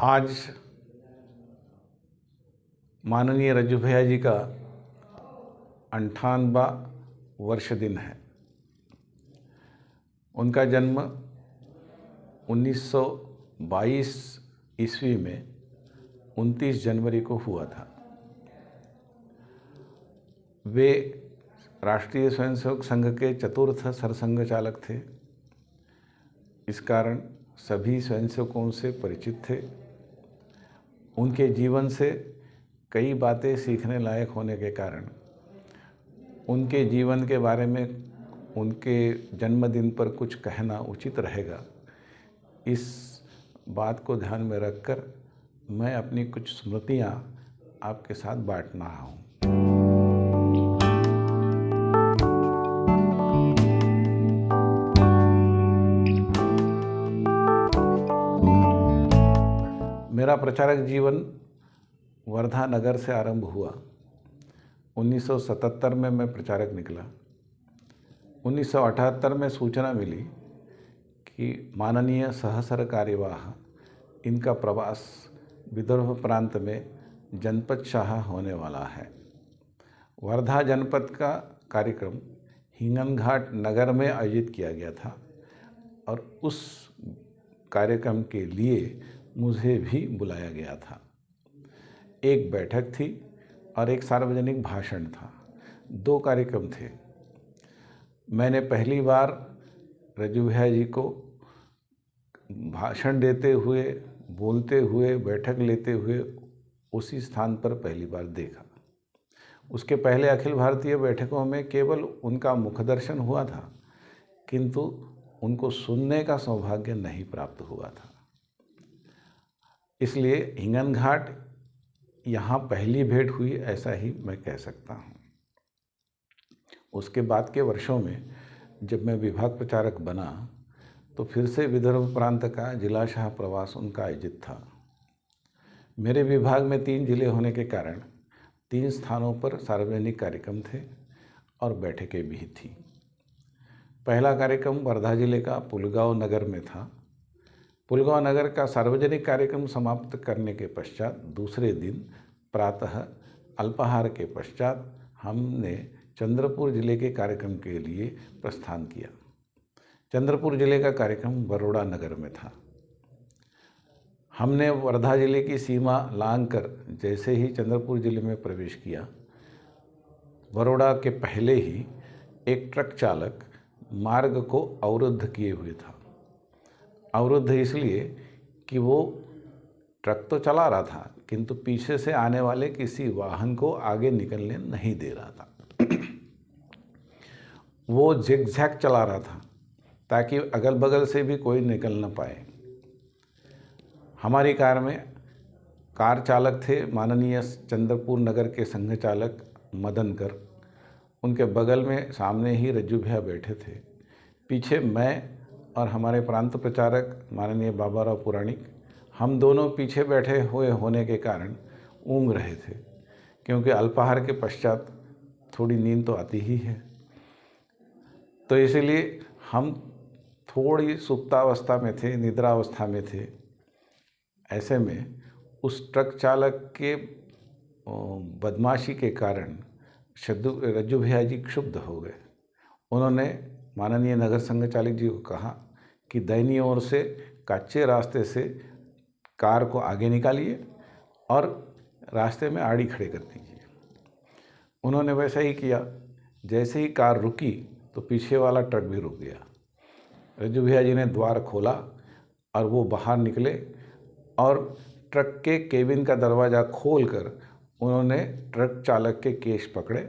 आज माननीय रज्जू भैया जी का 98वां वर्ष दिन है। उनका जन्म 1922 ईस्वी में 29 जनवरी को हुआ था। वे राष्ट्रीय स्वयंसेवक संघ के चतुर्थ सरसंघ चालक थे। इस कारण सभी स्वयंसेवकों से परिचित थे। उनके जीवन से कई बातें सीखने लायक होने के कारण उनके जीवन के बारे में उनके जन्मदिन पर कुछ कहना उचित रहेगा। इस बात को ध्यान में रखकर मैं अपनी कुछ स्मृतियाँ आपके साथ बांट रहा हूँ। मेरा प्रचारक जीवन वर्धा नगर से आरंभ हुआ। 1977 में मैं प्रचारक निकला। 1978 में सूचना मिली कि माननीय सहसर कार्यवाह इनका प्रवास विदर्भ प्रांत में जनपद शाह होने वाला है। वर्धा जनपद का कार्यक्रम हिंगनघाट नगर में आयोजित किया गया था और उस कार्यक्रम के लिए मुझे भी बुलाया गया था। एक बैठक थी और एक सार्वजनिक भाषण था। 2 कार्यक्रम थे। मैंने पहली बार रज्जू भैया जी को भाषण देते हुए, बोलते हुए, बैठक लेते हुए उसी स्थान पर पहली बार देखा। उसके पहले अखिल भारतीय बैठकों में केवल उनका मुखदर्शन हुआ था, किंतु उनको सुनने का सौभाग्य नहीं प्राप्त हुआ था। इसलिए हिंगनघाट यहाँ पहली भेंट हुई, ऐसा ही मैं कह सकता हूँ। उसके बाद के वर्षों में जब मैं विभाग प्रचारक बना तो फिर से विदर्भ प्रांत का जिला शाह प्रवास उनका आयोजित था। मेरे विभाग में 3 जिले होने के कारण 3 स्थानों पर सार्वजनिक कार्यक्रम थे और बैठकें भी थी। पहला कार्यक्रम वर्धा जिले का पुलगांव नगर में था। पुलगांव नगर का सार्वजनिक कार्यक्रम समाप्त करने के पश्चात दूसरे दिन प्रातः अल्पाहार के पश्चात हमने चंद्रपुर जिले के कार्यक्रम के लिए प्रस्थान किया। चंद्रपुर जिले का कार्यक्रम बरोड़ा नगर में था। हमने वर्धा जिले की सीमा लांघकर जैसे ही चंद्रपुर जिले में प्रवेश किया, बरोड़ा के पहले ही एक ट्रक चालक मार्ग को अवरुद्ध किए हुए था। अवरुद्ध इसलिए कि वो ट्रक तो चला रहा था, किंतु पीछे से आने वाले किसी वाहन को आगे निकलने नहीं दे रहा था। वो जिगजैग चला रहा था ताकि अगल बगल से भी कोई निकल न पाए। हमारी कार में कार चालक थे माननीय चंद्रपुर नगर के संघ चालक मदनकर। उनके बगल में सामने ही रज्जू भैया बैठे थे। पीछे मैं और हमारे प्रांत प्रचारक माननीय बाबाराव पुराणिक, हम दोनों पीछे बैठे हुए होने के कारण ऊँघ रहे थे, क्योंकि अल्पाहार के पश्चात थोड़ी नींद तो आती ही है। तो इसीलिए हम थोड़ी सुप्तावस्था में थे, निद्रावस्था में थे। ऐसे में उस ट्रक चालक के बदमाशी के कारण रज्जू भैया जी क्षुब्ध हो गए। उन्होंने माननीय नगर संघ चालक जी को कहा कि दाहिनी ओर से कच्चे रास्ते से कार को आगे निकालिए और रास्ते में आड़ी खड़े कर दीजिए। उन्होंने वैसा ही किया। जैसे ही कार रुकी तो पीछे वाला ट्रक भी रुक गया। रज्जू भैया जी ने द्वार खोला और वो बाहर निकले और ट्रक के केबिन का दरवाज़ा खोलकर उन्होंने ट्रक चालक के केश पकड़े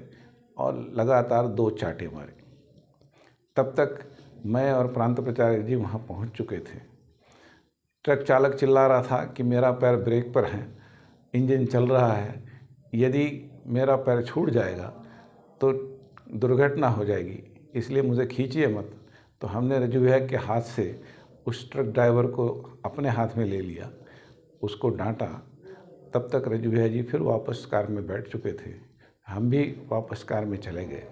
और लगातार 2 चांटे मारे। तब तक मैं और प्रांत प्रचारक जी वहाँ पहुँच चुके थे। ट्रक चालक चिल्ला रहा था कि मेरा पैर ब्रेक पर है, इंजन चल रहा है, यदि मेरा पैर छूट जाएगा तो दुर्घटना हो जाएगी, इसलिए मुझे खींचिए मत। तो हमने रज्जू भैया के हाथ से उस ट्रक ड्राइवर को अपने हाथ में ले लिया, उसको डांटा। तब तक रज्जू भैया जी फिर वापस कार में बैठ चुके थे। हम भी वापस कार में चले गए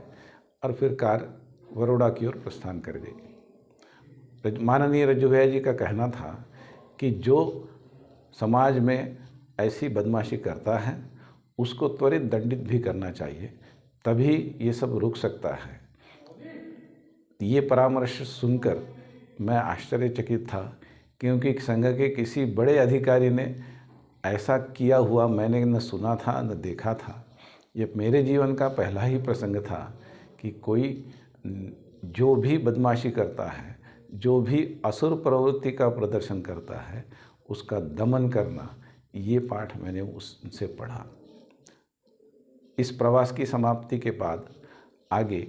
और फिर कार बरोड़ा की ओर प्रस्थान कर गई। माननीय रज्जू भैया जी का कहना था कि जो समाज में ऐसी बदमाशी करता है उसको त्वरित दंडित भी करना चाहिए, तभी ये सब रुक सकता है। ये परामर्श सुनकर मैं आश्चर्यचकित था, क्योंकि संघ के किसी बड़े अधिकारी ने ऐसा किया हुआ मैंने न सुना था न देखा था। ये मेरे जीवन का पहला ही प्रसंग था कि कोई जो भी बदमाशी करता है, जो भी असुर प्रवृत्ति का प्रदर्शन करता है, उसका दमन करना, ये पाठ मैंने उससे पढ़ा। इस प्रवास की समाप्ति के बाद आगे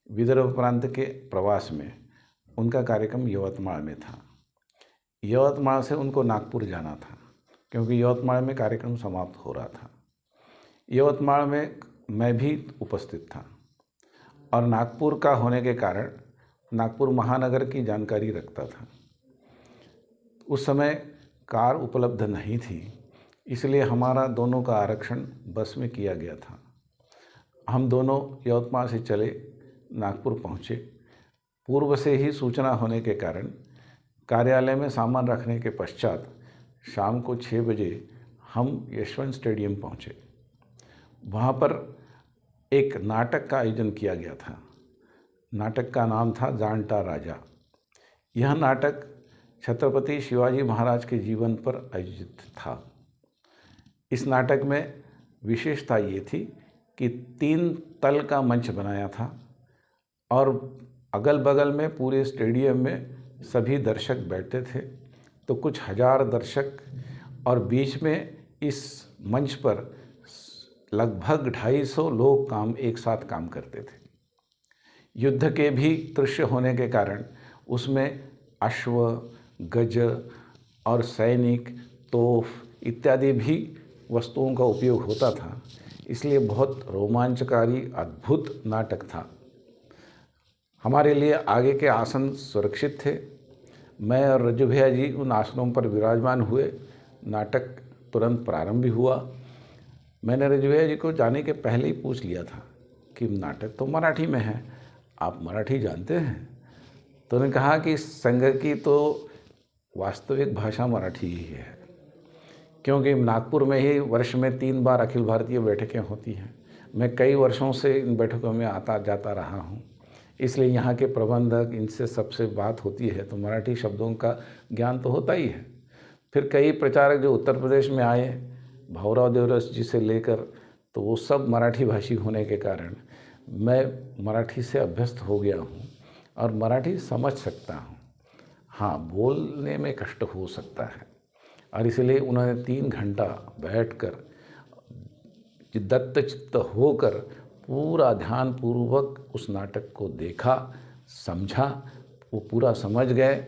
विदर्भ प्रांत के प्रवास में उनका कार्यक्रम यवतमाल में था। यवतमाल से उनको नागपुर जाना था, क्योंकि यवतमाल में कार्यक्रम समाप्त हो रहा था। यवतमाल में मैं भी उपस्थित था और नागपुर का होने के कारण नागपुर महानगर की जानकारी रखता था। उस समय कार उपलब्ध नहीं थी, इसलिए हमारा दोनों का आरक्षण बस में किया गया था। हम दोनों यवतमाल से चले, नागपुर पहुँचे। पूर्व से ही सूचना होने के कारण कार्यालय में सामान रखने के पश्चात शाम को 6 बजे हम यशवंत स्टेडियम पहुँचे। वहाँ पर एक नाटक का आयोजन किया गया था। नाटक का नाम था जाणता राजा। यह नाटक छत्रपति शिवाजी महाराज के जीवन पर आयोजित था। इस नाटक में विशेषता ये थी कि 3 तल का मंच बनाया था और अगल बगल में पूरे स्टेडियम में सभी दर्शक बैठते थे, तो कुछ हजार दर्शक, और बीच में इस मंच पर लगभग 250 लोग एक साथ काम करते थे। युद्ध के भी दृश्य होने के कारण उसमें अश्व, गज और सैनिक, तोफ इत्यादि भी वस्तुओं का उपयोग होता था, इसलिए बहुत रोमांचकारी अद्भुत नाटक था। हमारे लिए आगे के आसन सुरक्षित थे। मैं और रज्जू भैया जी उन आसनों पर विराजमान हुए। नाटक तुरंत प्रारंभ भी हुआ। मैंने रज्जू भैया जी को जाने के पहले ही पूछ लिया था कि नाटक तो मराठी में है, आप मराठी जानते हैं? तो उन्होंने कहा कि संघ की तो वास्तविक भाषा मराठी ही है, क्योंकि नागपुर में ही वर्ष में 3 बार अखिल भारतीय बैठकें होती हैं। मैं कई वर्षों से इन बैठकों में आता जाता रहा हूँ, इसलिए यहाँ के प्रबंधक, इनसे सबसे बात होती है तो मराठी शब्दों का ज्ञान तो होता ही है। फिर कई प्रचारक जो उत्तर प्रदेश में आए, भाऊराव देवरस जी से लेकर, तो वो सब मराठी भाषी होने के कारण मैं मराठी से अभ्यस्त हो गया हूँ और मराठी समझ सकता हूँ। हाँ, बोलने में कष्ट हो सकता है, और इसलिए उन्होंने 3 घंटा बैठकर दत्तचित्त होकर पूरा ध्यानपूर्वक उस नाटक को देखा, समझा, वो पूरा समझ गए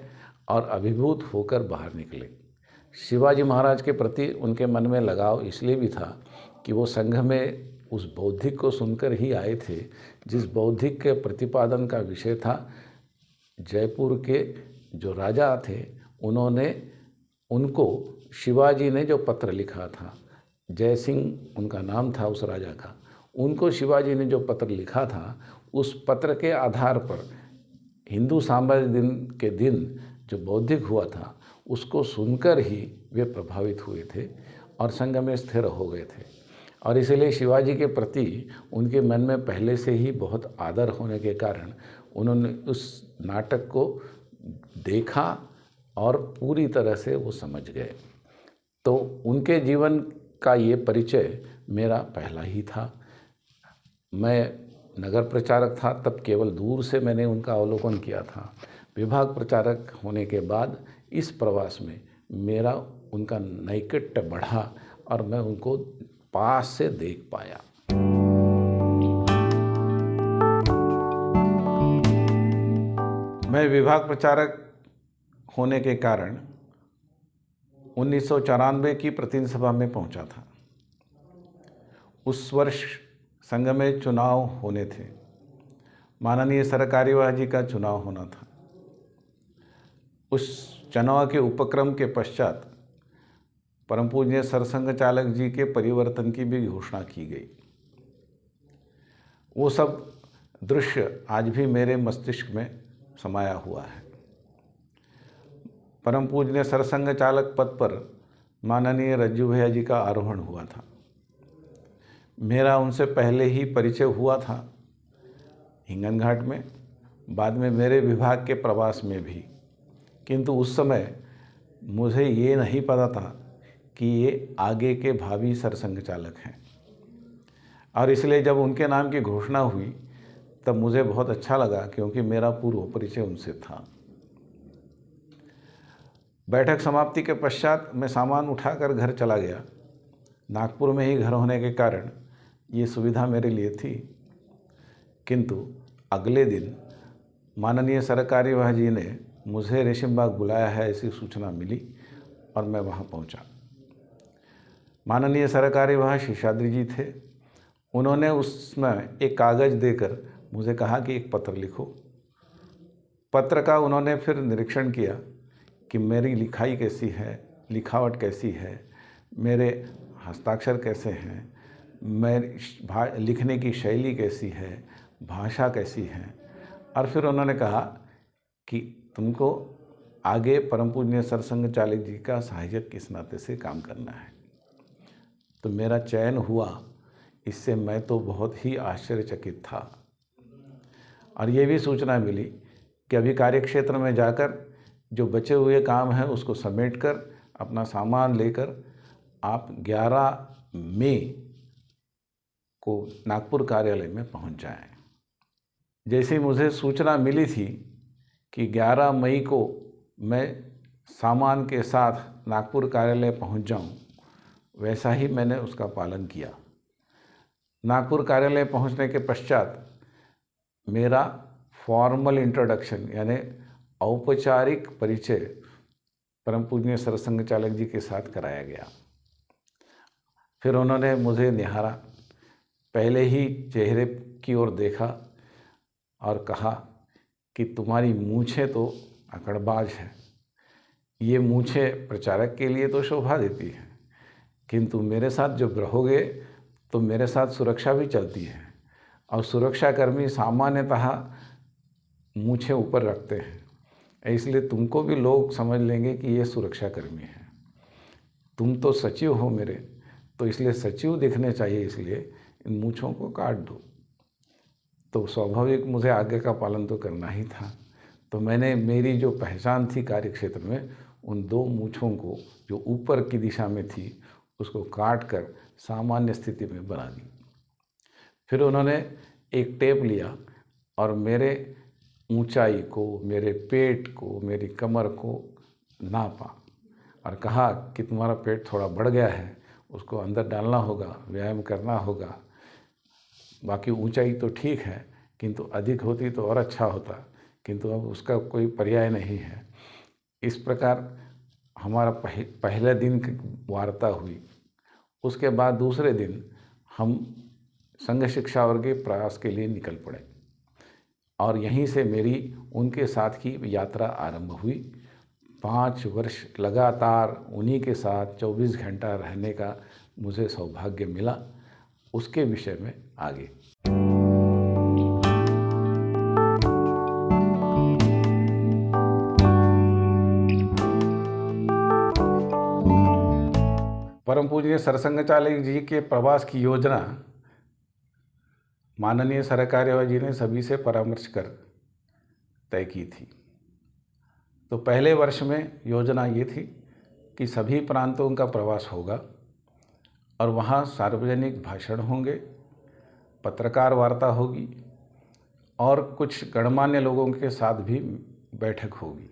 और अभिभूत होकर बाहर निकले। शिवाजी महाराज के प्रति उनके मन में लगाव इसलिए भी था कि वो संघ में उस बौद्धिक को सुनकर ही आए थे, जिस बौद्धिक के प्रतिपादन का विषय था जयपुर के जो राजा थे, उनको शिवाजी ने जो पत्र लिखा था, जय सिंह उनका नाम था उस राजा का, उनको शिवाजी ने जो पत्र लिखा था, उस पत्र के आधार पर हिंदू साम्राज्य के दिन जो बौद्धिक हुआ था, उसको सुनकर ही वे प्रभावित हुए थे और संघ में स्थिर हो गए थे। और इसलिए शिवाजी के प्रति उनके मन में पहले से ही बहुत आदर होने के कारण उन्होंने उस नाटक को देखा और पूरी तरह से वो समझ गए। तो उनके जीवन का ये परिचय मेरा पहला ही था। मैं नगर प्रचारक था तब केवल दूर से मैंने उनका अवलोकन किया था। विभाग प्रचारक होने के बाद इस प्रवास में मेरा उनका नैकट्य बढ़ा और मैं उनको पास से देख पाया। मैं विभाग प्रचारक होने के कारण 1994 की प्रतिनिधि सभा में पहुंचा था। उस वर्ष संघ में चुनाव होने थे, माननीय सरकार्यवाह जी का चुनाव होना था। उस चुनाव के उपक्रम के पश्चात परम पूज्य सरसंघ चालक जी के परिवर्तन की भी घोषणा की गई। वो सब दृश्य आज भी मेरे मस्तिष्क में समाया हुआ है। परम पूज्य सरसंघ चालक पद पर माननीय रज्जू भैया जी का आरोहण हुआ था। मेरा उनसे पहले ही परिचय हुआ था हिंगन घाट में, बाद में मेरे विभाग के प्रवास में भी, किंतु उस समय मुझे ये नहीं पता था कि ये आगे के भावी सरसंघ चालक हैं। और इसलिए जब उनके नाम की घोषणा हुई तब मुझे बहुत अच्छा लगा, क्योंकि मेरा पूर्व परिचय उनसे था। बैठक समाप्ति के पश्चात मैं सामान उठाकर घर चला गया। नागपुर में ही घर होने के कारण ये सुविधा मेरे लिए थी, किंतु अगले दिन माननीय सरकारी विभाग जी ने मुझे रेशमबाग बुलाया है ऐसी सूचना मिली और मैं वहाँ पहुँचा। माननीय सरकारी विभाग शेषाद्री जी थे। उन्होंने उसमें एक कागज़ देकर मुझे कहा कि एक पत्र लिखो। पत्र का उन्होंने फिर निरीक्षण किया कि मेरी लिखाई कैसी है, लिखावट कैसी है, मेरे हस्ताक्षर कैसे हैं, मेरी लिखने की शैली कैसी है, भाषा कैसी है। और फिर उन्होंने कहा कि तुमको आगे परम पूज्य सरसंघ चालक जी का सहायक किस नाते से काम करना है। तो मेरा चयन हुआ। इससे मैं तो बहुत ही आश्चर्यचकित था। और ये भी सूचना मिली कि अभी कार्यक्षेत्र में जाकर जो बचे हुए काम हैं उसको समेटकर अपना सामान लेकर आप 11 मई को नागपुर कार्यालय में पहुंच जाएं। जैसे ही मुझे सूचना मिली थी कि 11 मई को मैं सामान के साथ नागपुर कार्यालय पहुंच जाऊं, वैसा ही मैंने उसका पालन किया। नागपुर कार्यालय पहुंचने के पश्चात मेरा फॉर्मल इंट्रोडक्शन यानी औपचारिक परिचय परम पूज्य सरसंघ चालक जी के साथ कराया गया। फिर उन्होंने मुझे निहारा, पहले ही चेहरे की ओर देखा और कहा कि तुम्हारी मूंछें तो अकड़बाज है। ये मूंछें प्रचारक के लिए तो शोभा देती है, किंतु मेरे साथ जब रहोगे तो मेरे साथ सुरक्षा भी चलती है, और सुरक्षाकर्मी सामान्यतः मूंछें ऊपर रखते हैं, इसलिए तुमको भी लोग समझ लेंगे कि ये सुरक्षाकर्मी है। तुम तो सचिव हो मेरे, तो इसलिए सचिव दिखने चाहिए, इसलिए इन मूंछों को काट दो। तो स्वाभाविक मुझे आगे का पालन तो करना ही था। तो मैंने मेरी जो पहचान थी कार्यक्षेत्र में, उन 2 मूंछों को जो ऊपर की दिशा में थी उसको काट कर सामान्य स्थिति में बना दी। फिर उन्होंने एक टेप लिया और मेरे ऊंचाई को, मेरे पेट को, मेरी कमर को नापा और कहा कि तुम्हारा पेट थोड़ा बढ़ गया है, उसको अंदर डालना होगा, व्यायाम करना होगा। बाकी ऊंचाई तो ठीक है, किंतु अधिक होती तो और अच्छा होता, किंतु अब उसका कोई पर्याय नहीं है। इस प्रकार हमारा पहले दिन की वार्ता हुई। उसके बाद दूसरे दिन हम संघ शिक्षा वर्ग के प्रयास के लिए निकल पड़े और यहीं से मेरी उनके साथ की यात्रा आरंभ हुई। 5 वर्ष लगातार उन्हीं के साथ 24 घंटा रहने का मुझे सौभाग्य मिला। उसके विषय में आगे। परम पूज्य सरसंघ चालक जी के प्रवास की योजना माननीय सरकारी विभाग जी ने सभी से परामर्श कर तय की थी। तो पहले वर्ष में योजना ये थी कि सभी प्रांतों का प्रवास होगा और वहाँ सार्वजनिक भाषण होंगे, पत्रकार वार्ता होगी और कुछ गणमान्य लोगों के साथ भी बैठक होगी।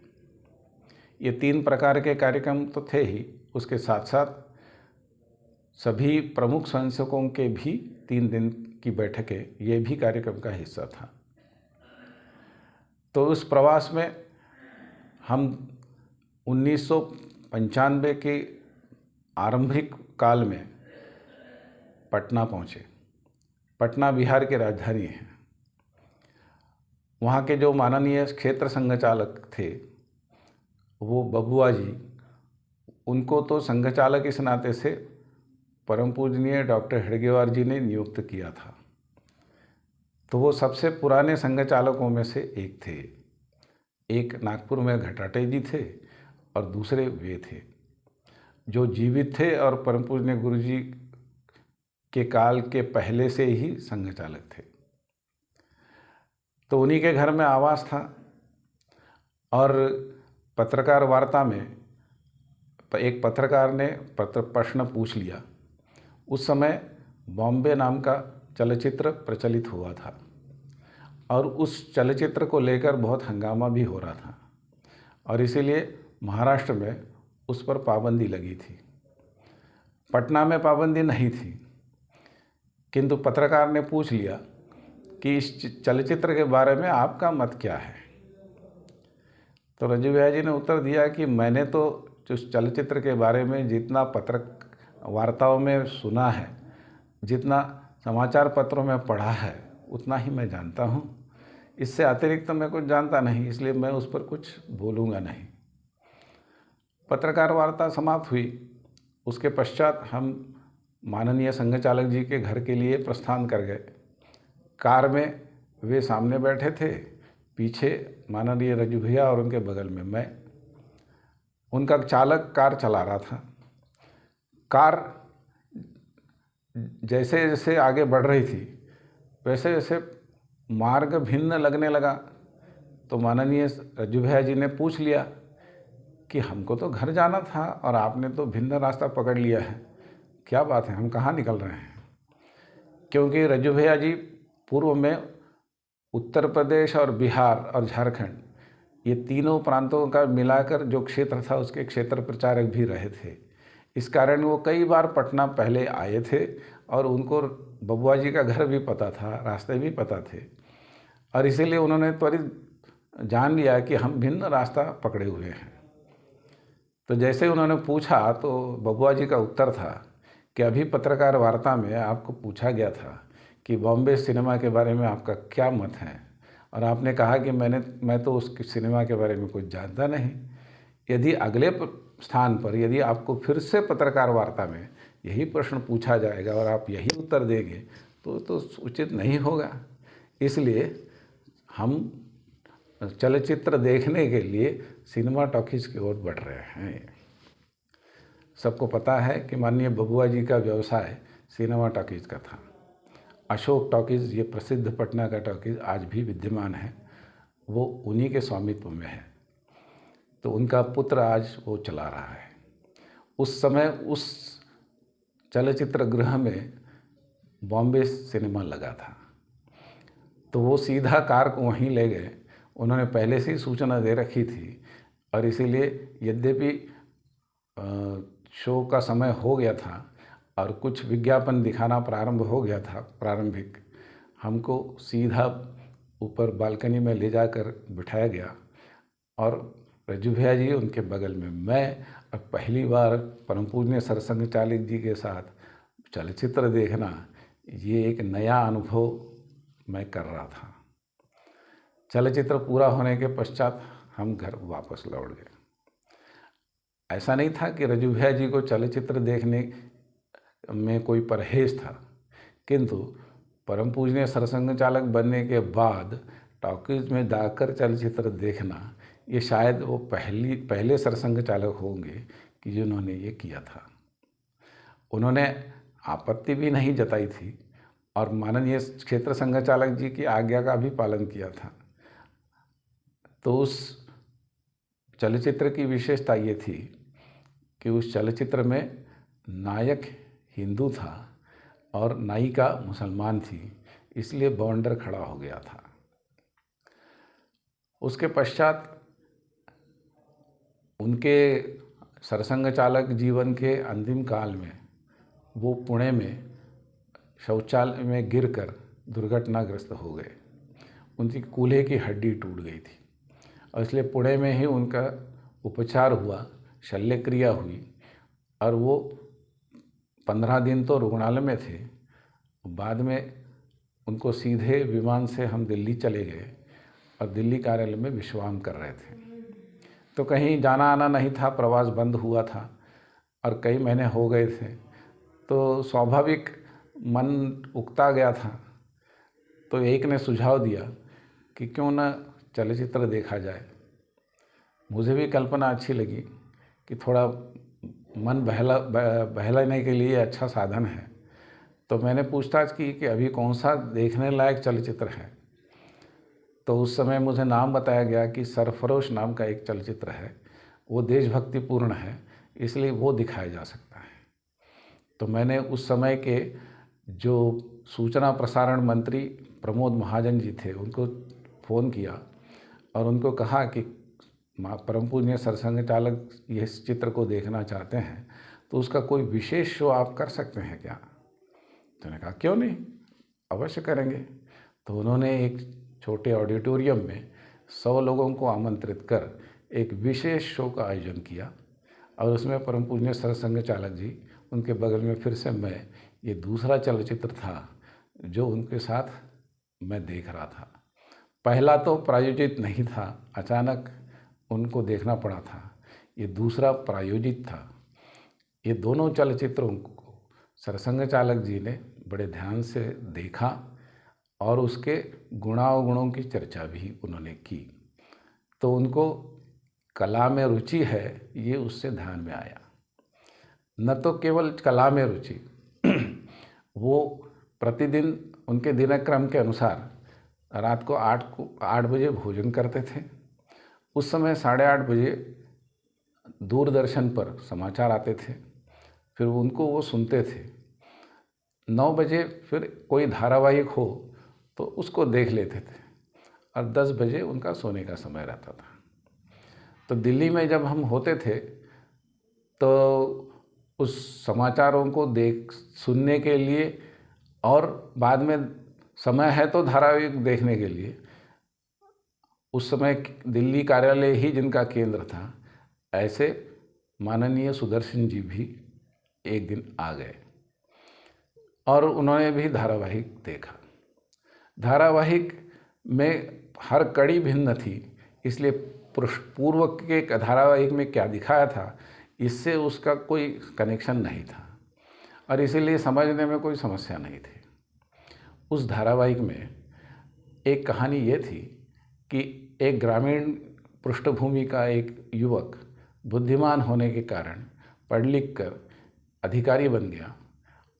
ये 3 प्रकार के कार्यक्रम तो थे ही, उसके साथ साथ सभी प्रमुख स्वयंसेवकों के भी 3 दिन की बैठकें ये भी कार्यक्रम का हिस्सा था। तो उस प्रवास में हम 1995 के आरंभिक काल में पटना पहुँचे। पटना बिहार की राजधानी है। वहाँ के जो माननीय क्षेत्र संघ चालक थे वो बबुआ जी, उनको तो संघ चालक इस नाते से परम पूजनीय डॉक्टर हेडगेवार जी ने नियुक्त किया था। तो वो सबसे पुराने संघ चालकों में से एक थे। एक नागपुर में घटाटे जी थे और दूसरे वे थे। जो जीवित थे और परम पूज्य गुरु जी के काल के पहले से ही संघ चालक थे। तो उन्हीं के घर में आवास था और पत्रकार वार्ता में एक पत्रकार ने प्रश्न पूछ लिया। उस समय बॉम्बे नाम का चलचित्र प्रचलित हुआ था और उस चलचित्र को लेकर बहुत हंगामा भी हो रहा था और इसीलिए महाराष्ट्र में उस पर पाबंदी लगी थी। पटना में पाबंदी नहीं थी, किंतु पत्रकार ने पूछ लिया कि इस चलचित्र के बारे में आपका मत क्या है। तो रज्जू भैया जी ने उत्तर दिया कि मैंने तो उस चलचित्र के बारे में जितना पत्रक वार्ताओं में सुना है, जितना समाचार पत्रों में पढ़ा है, उतना ही मैं जानता हूँ। इससे अतिरिक्त तो मैं कुछ जानता नहीं, इसलिए मैं उस पर कुछ बोलूँगा नहीं। पत्रकार वार्ता समाप्त हुई। उसके पश्चात हम माननीय संघ चालक जी के घर के लिए प्रस्थान कर गए। कार में वे सामने बैठे थे, पीछे माननीय रज्जू भैया और उनके बगल में मैं। उनका चालक कार चला रहा था। कार जैसे जैसे आगे बढ़ रही थी वैसे वैसे मार्ग भिन्न लगने लगा। तो माननीय रज्जू भैया जी ने पूछ लिया कि हमको तो घर जाना था और आपने तो भिन्न रास्ता पकड़ लिया है, क्या बात है, हम कहाँ निकल रहे हैं? क्योंकि रज्जू भैया जी पूर्व में उत्तर प्रदेश और बिहार और झारखंड, ये तीनों प्रांतों का मिलाकर जो क्षेत्र था उसके क्षेत्र प्रचारक भी रहे थे। इस कारण वो कई बार पटना पहले आए थे और उनको बबुआ जी का घर भी पता था, रास्ते भी पता थे और इसीलिए उन्होंने त्वरित जान लिया कि हम भिन्न रास्ता पकड़े हुए हैं। तो जैसे उन्होंने पूछा तो बबुआ जी का उत्तर था कि अभी पत्रकार वार्ता में आपको पूछा गया था कि बॉम्बे सिनेमा के बारे में आपका क्या मत है, और आपने कहा कि मैं तो उस सिनेमा के बारे में कुछ जानता नहीं। यदि अगले स्थान पर यदि आपको फिर से पत्रकार वार्ता में यही प्रश्न पूछा जाएगा और आप यही उत्तर देंगे तो उचित नहीं होगा। इसलिए हम चलचित्र देखने के लिए सिनेमा टॉकीज़ की ओर बढ़ रहे हैं। सबको पता है कि माननीय बबुआ जी का व्यवसाय सिनेमा टॉकीज़ का था। अशोक टॉकीज़, ये प्रसिद्ध पटना का टॉकीज़ आज भी विद्यमान है, वो उन्हीं के स्वामित्व में है। तो उनका पुत्र आज वो चला रहा है। उस समय उस चलचित्र गृह में बॉम्बे सिनेमा लगा था, तो वो सीधा कार को वहीं ले गए। उन्होंने पहले से ही सूचना दे रखी थी और इसीलिए यद्यपि शो का समय हो गया था और कुछ विज्ञापन दिखाना प्रारंभ हो गया था प्रारंभिक, हमको सीधा ऊपर बालकनी में ले जाकर बिठाया गया और रज्जू भैया जी उनके बगल में मैं, और पहली बार परम पूज्य सरसंघ चालक जी के साथ चलचित्र देखना, ये एक नया अनुभव मैं कर रहा था। चलचित्र पूरा होने के पश्चात हम घर वापस लौट गए। ऐसा नहीं था कि रज्जू भैया जी को चलचित्र देखने में कोई परहेज था, किंतु परम पूजनीय सरसंघ चालक बनने के बाद टॉकीज में जाकर चलचित्र देखना, ये शायद वो पहले सरसंघ चालक होंगे कि जिन्होंने ये किया था। उन्होंने आपत्ति भी नहीं जताई थी और माननीय क्षेत्र संघ चालक जी की आज्ञा का भी पालन किया था। तो उस चलचित्र की विशेषता ये थी कि उस चलचित्र में नायक हिंदू था और नायिका मुसलमान थी, इसलिए बॉर्डर खड़ा हो गया था। उसके पश्चात उनके सरसंघ चालक जीवन के अंतिम काल में वो पुणे में शौचालय में गिरकर दुर्घटनाग्रस्त हो गए। उनकी कूल्हे की हड्डी टूट गई थी और इसलिए पुणे में ही उनका उपचार हुआ, शल्य क्रिया हुई और वो 15 दिन तो रुग्णालय में थे। बाद में उनको सीधे विमान से हम दिल्ली चले गए और दिल्ली कार्यालय में विश्राम कर रहे थे। तो कहीं जाना आना नहीं था, प्रवास बंद हुआ था और कई महीने हो गए थे, तो स्वाभाविक मन उकता गया था। तो एक ने सुझाव दिया कि क्यों ना चलचित्र देखा जाए। मुझे भी कल्पना अच्छी लगी कि थोड़ा मन बहलाने के लिए अच्छा साधन है। तो मैंने पूछताछ की कि अभी कौन सा देखने लायक चलचित्र है। तो उस समय मुझे नाम बताया गया कि सरफरोश नाम का एक चलचित्र है, वो देशभक्तिपूर्ण है, इसलिए वो दिखाया जा सकता है। तो मैंने उस समय के जो सूचना प्रसारण मंत्री प्रमोद महाजन जी थे, उनको फ़ोन किया और उनको कहा कि परम पूज्य सरसंघ चालक इस चित्र को देखना चाहते हैं, तो उसका कोई विशेष शो आप कर सकते हैं क्या? तो मैंने कहा क्यों नहीं, अवश्य करेंगे। तो उन्होंने एक छोटे ऑडिटोरियम में 100 लोगों को आमंत्रित कर एक विशेष शो का आयोजन किया और उसमें परम पूज्य सरसंघ चालक जी, उनके बगल में फिर से मैं, ये दूसरा चलचित्र था जो उनके साथ मैं देख रहा था। पहला तो प्रायोजित नहीं था, अचानक उनको देखना पड़ा था। ये दूसरा प्रायोजित था। ये दोनों चलचित्रों को सरसंघ चालक जी ने बड़े ध्यान से देखा और उसके गुणावगुणों की चर्चा भी उन्होंने की। तो उनको कला में रुचि है, ये उससे ध्यान में आया। न तो केवल कला में रुचि, वो प्रतिदिन उनके दिनक्रम के अनुसार रात को 8 बजे भोजन करते थे। उस समय 8:30 बजे दूरदर्शन पर समाचार आते थे, फिर उनको वो सुनते थे। 9 बजे फिर कोई धारावाहिक हो तो उसको देख लेते थे और 10 बजे उनका सोने का समय रहता था। तो दिल्ली में जब हम होते थे तो उस समाचारों को सुनने के लिए और बाद में समय है तो धारावाहिक देखने के लिए, उस समय दिल्ली कार्यालय ही जिनका केंद्र था, ऐसे माननीय सुदर्शन जी भी एक दिन आ गए और उन्होंने भी धारावाहिक देखा। धारावाहिक में हर कड़ी भिन्न थी, इसलिए पूर्व के धारावाहिक में क्या दिखाया था, इससे उसका कोई कनेक्शन नहीं था और इसीलिए समझने में कोई समस्या नहीं थी। उस धारावाहिक में एक कहानी ये थी कि एक ग्रामीण पृष्ठभूमि का एक युवक बुद्धिमान होने के कारण पढ़ लिख कर अधिकारी बन गया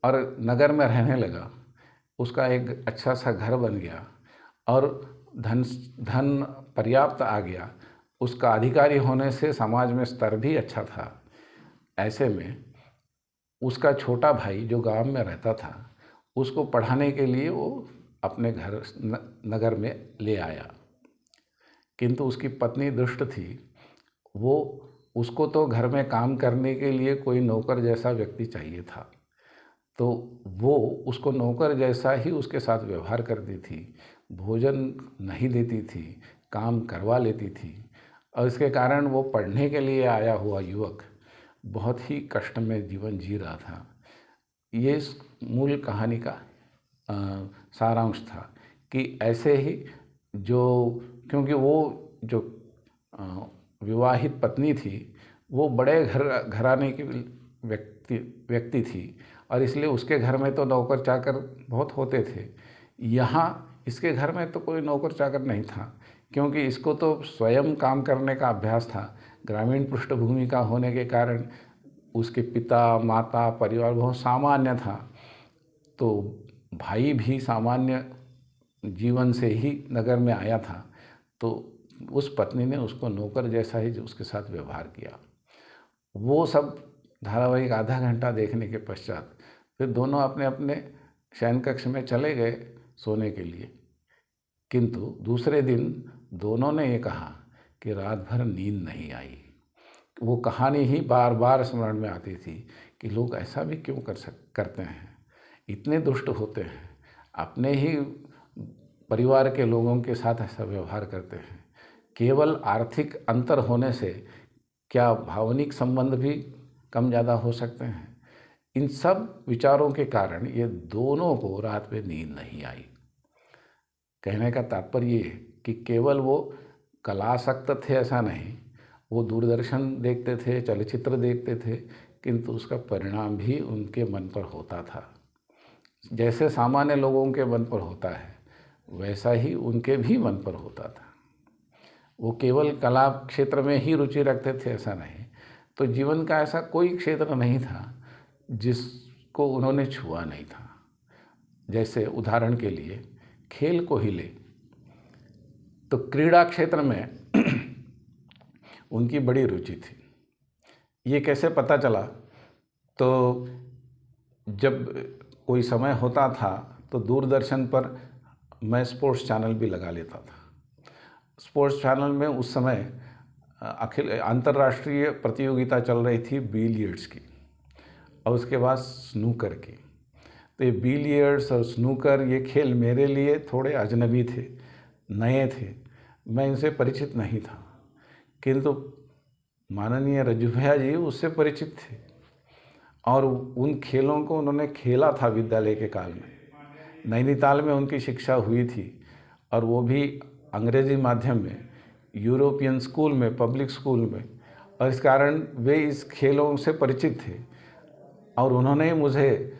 और नगर में रहने लगा। उसका एक अच्छा सा घर बन गया और धन पर्याप्त आ गया। उसका अधिकारी होने से समाज में स्तर भी अच्छा था। ऐसे में उसका छोटा भाई जो गांव में रहता था, उसको पढ़ाने के लिए वो अपने घर नगर में ले आया, किंतु उसकी पत्नी दुष्ट थी। वो उसको तो घर में काम करने के लिए कोई नौकर जैसा व्यक्ति चाहिए था, तो वो उसको नौकर जैसा ही उसके साथ व्यवहार करती थी, भोजन नहीं देती थी, काम करवा लेती थी और इसके कारण वो पढ़ने के लिए आया हुआ युवक बहुत ही कष्ट में जीवन जी रहा था। ये इस मूल कहानी का सारांश था कि ऐसे ही क्योंकि वो जो विवाहित पत्नी थी वो बड़े घराने की व्यक्ति थी और इसलिए उसके घर में तो नौकर चाकर बहुत होते थे। यहाँ इसके घर में तो कोई नौकर चाकर नहीं था, क्योंकि इसको तो स्वयं काम करने का अभ्यास था। ग्रामीण पृष्ठभूमि का होने के कारण उसके पिता माता परिवार बहुत सामान्य था, तो भाई भी सामान्य जीवन से ही नगर में आया था, तो उस पत्नी ने उसको नौकर जैसा ही उसके साथ व्यवहार किया। वो सब धारावाहिक आधा घंटा देखने के पश्चात फिर दोनों अपने अपने शयन कक्ष में चले गए सोने के लिए। किंतु दूसरे दिन दोनों ने ये कहा कि रात भर नींद नहीं आई। वो कहानी ही बार बार स्मरण में आती थी कि लोग ऐसा भी क्यों करते हैं, इतने दुष्ट होते हैं, अपने ही परिवार के लोगों के साथ ऐसा व्यवहार करते हैं। केवल आर्थिक अंतर होने से क्या भावनिक संबंध भी कम ज़्यादा हो सकते हैं। इन सब विचारों के कारण ये दोनों को रात में नींद नहीं आई। कहने का तात्पर्य ये है कि केवल वो कलासक्त थे ऐसा नहीं, वो दूरदर्शन देखते थे, चलचित्र देखते थे, किंतु उसका परिणाम भी उनके मन पर होता था। जैसे सामान्य लोगों के मन पर होता है वैसा ही उनके भी मन पर होता था। वो केवल कला क्षेत्र में ही रुचि रखते थे ऐसा नहीं, तो जीवन का ऐसा कोई क्षेत्र नहीं था जिसको उन्होंने छुआ नहीं था। जैसे उदाहरण के लिए खेल को ही ले, तो क्रीड़ा क्षेत्र में उनकी बड़ी रुचि थी। ये कैसे पता चला? तो जब कोई समय होता था तो दूरदर्शन पर मैं स्पोर्ट्स चैनल भी लगा लेता था। स्पोर्ट्स चैनल में उस समय अखिल अंतर्राष्ट्रीय प्रतियोगिता चल रही थी बिलियर्ड्स की और उसके बाद स्नूकर की। तो ये बिलियर्ड्स और स्नूकर ये खेल मेरे लिए थोड़े अजनबी थे, नए थे, मैं इनसे परिचित नहीं था। किंतु माननीय रज्जू भैया जी उससे परिचित थे और उन खेलों को उन्होंने खेला था विद्यालय के काल में। नैनीताल में उनकी शिक्षा हुई थी और वो भी अंग्रेजी माध्यम में, यूरोपियन स्कूल में, पब्लिक स्कूल में, और इस कारण वे इस खेलों से परिचित थे और उन्होंने मुझे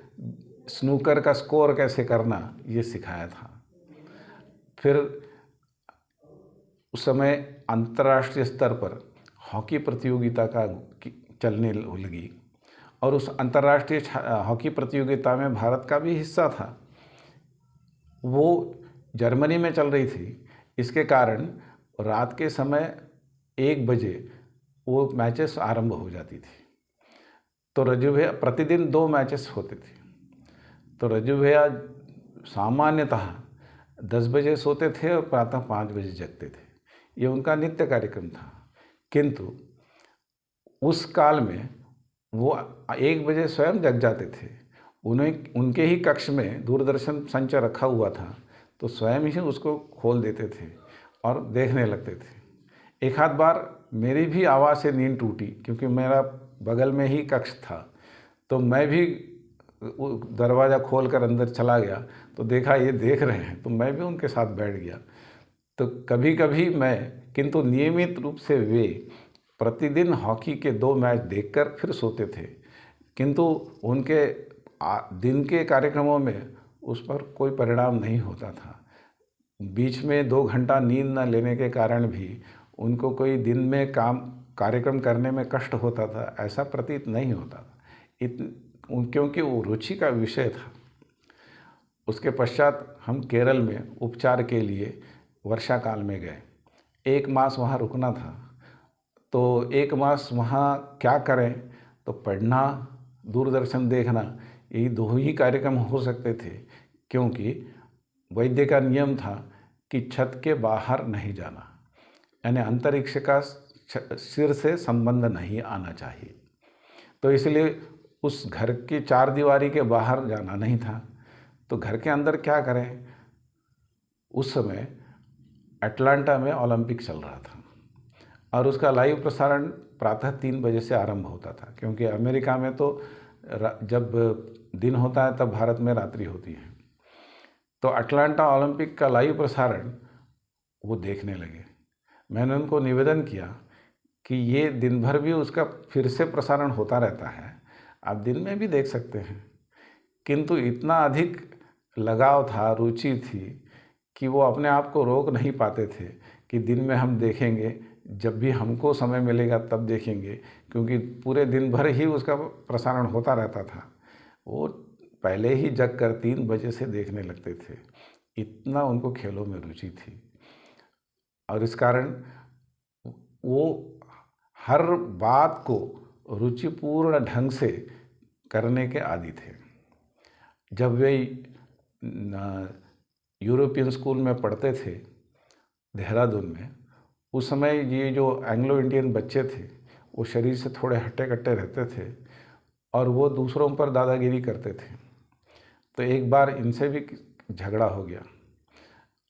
स्नूकर का स्कोर कैसे करना ये सिखाया था। फिर उस समय अंतर्राष्ट्रीय स्तर पर हॉकी प्रतियोगिता का चलने लगी और उस अंतर्राष्ट्रीय हॉकी प्रतियोगिता में भारत का भी हिस्सा था। वो जर्मनी में चल रही थी, इसके कारण रात के समय 1 बजे वो मैचेस आरंभ हो जाती थी। तो रज्जू भैया प्रतिदिन 2 मैचेस होते थे। तो रज्जू भैया सामान्यतः 10 बजे सोते थे और प्रातः 5 बजे जगते थे। ये उनका नित्य कार्यक्रम था। किंतु उस काल में वो 1 बजे स्वयं जग जाते थे। उनके ही कक्ष में दूरदर्शन संचय रखा हुआ था, तो स्वयं ही उसको खोल देते थे और देखने लगते थे। एक आध बार मेरी भी आवाज़ से नींद टूटी क्योंकि मेरा बगल में ही कक्ष था, तो मैं भी दरवाज़ा खोल कर अंदर चला गया तो देखा ये देख रहे हैं, तो मैं भी उनके साथ बैठ गया। तो कभी कभी मैं, किंतु नियमित रूप से वे प्रतिदिन हॉकी के 2 मैच देखकर फिर सोते थे। किंतु उनके दिन के कार्यक्रमों में उस पर कोई परिणाम नहीं होता था। बीच में 2 घंटा नींद न लेने के कारण भी उनको कोई दिन में कार्यक्रम करने में कष्ट होता था, ऐसा प्रतीत नहीं होता था। क्योंकि वो रुचि का विषय था। उसके पश्चात हम केरल में उपचार के लिए वर्षा काल में गए। 1 मास वहाँ रुकना था। तो 1 मास वहाँ क्या करें? तो पढ़ना, दूरदर्शन देखना, यही 2 ही कार्यक्रम हो सकते थे, क्योंकि वैद्य का नियम था कि छत के बाहर नहीं जाना, यानी अंतरिक्ष का सिर से संबंध नहीं आना चाहिए। तो इसलिए उस घर की 4 दीवारी के बाहर जाना नहीं था। तो घर के अंदर क्या करें? उस समय अटलांटा में ओलंपिक चल रहा था और उसका लाइव प्रसारण प्रातः 3 बजे से आरंभ होता था, क्योंकि अमेरिका में तो जब दिन होता है तब भारत में रात्रि होती है। तो अटलांटा ओलंपिक का लाइव प्रसारण वो देखने लगे। मैंने उनको निवेदन किया कि ये दिन भर भी उसका फिर से प्रसारण होता रहता है, आप दिन में भी देख सकते हैं। किंतु इतना अधिक लगाव था, रुचि थी कि वो अपने आप को रोक नहीं पाते थे कि दिन में हम देखेंगे, जब भी हमको समय मिलेगा तब देखेंगे, क्योंकि पूरे दिन भर ही उसका प्रसारण होता रहता था। वो पहले ही जग कर 3 बजे से देखने लगते थे। इतना उनको खेलों में रुचि थी और इस कारण वो हर बात को रुचिपूर्ण ढंग से करने के आदी थे। जब वे यूरोपियन स्कूल में पढ़ते थे देहरादून में, उस समय ये जो एंग्लो इंडियन बच्चे थे वो शरीर से थोड़े हट्टे कट्टे रहते थे और वो दूसरों पर दादागिरी करते थे। तो एक बार इनसे भी झगड़ा हो गया।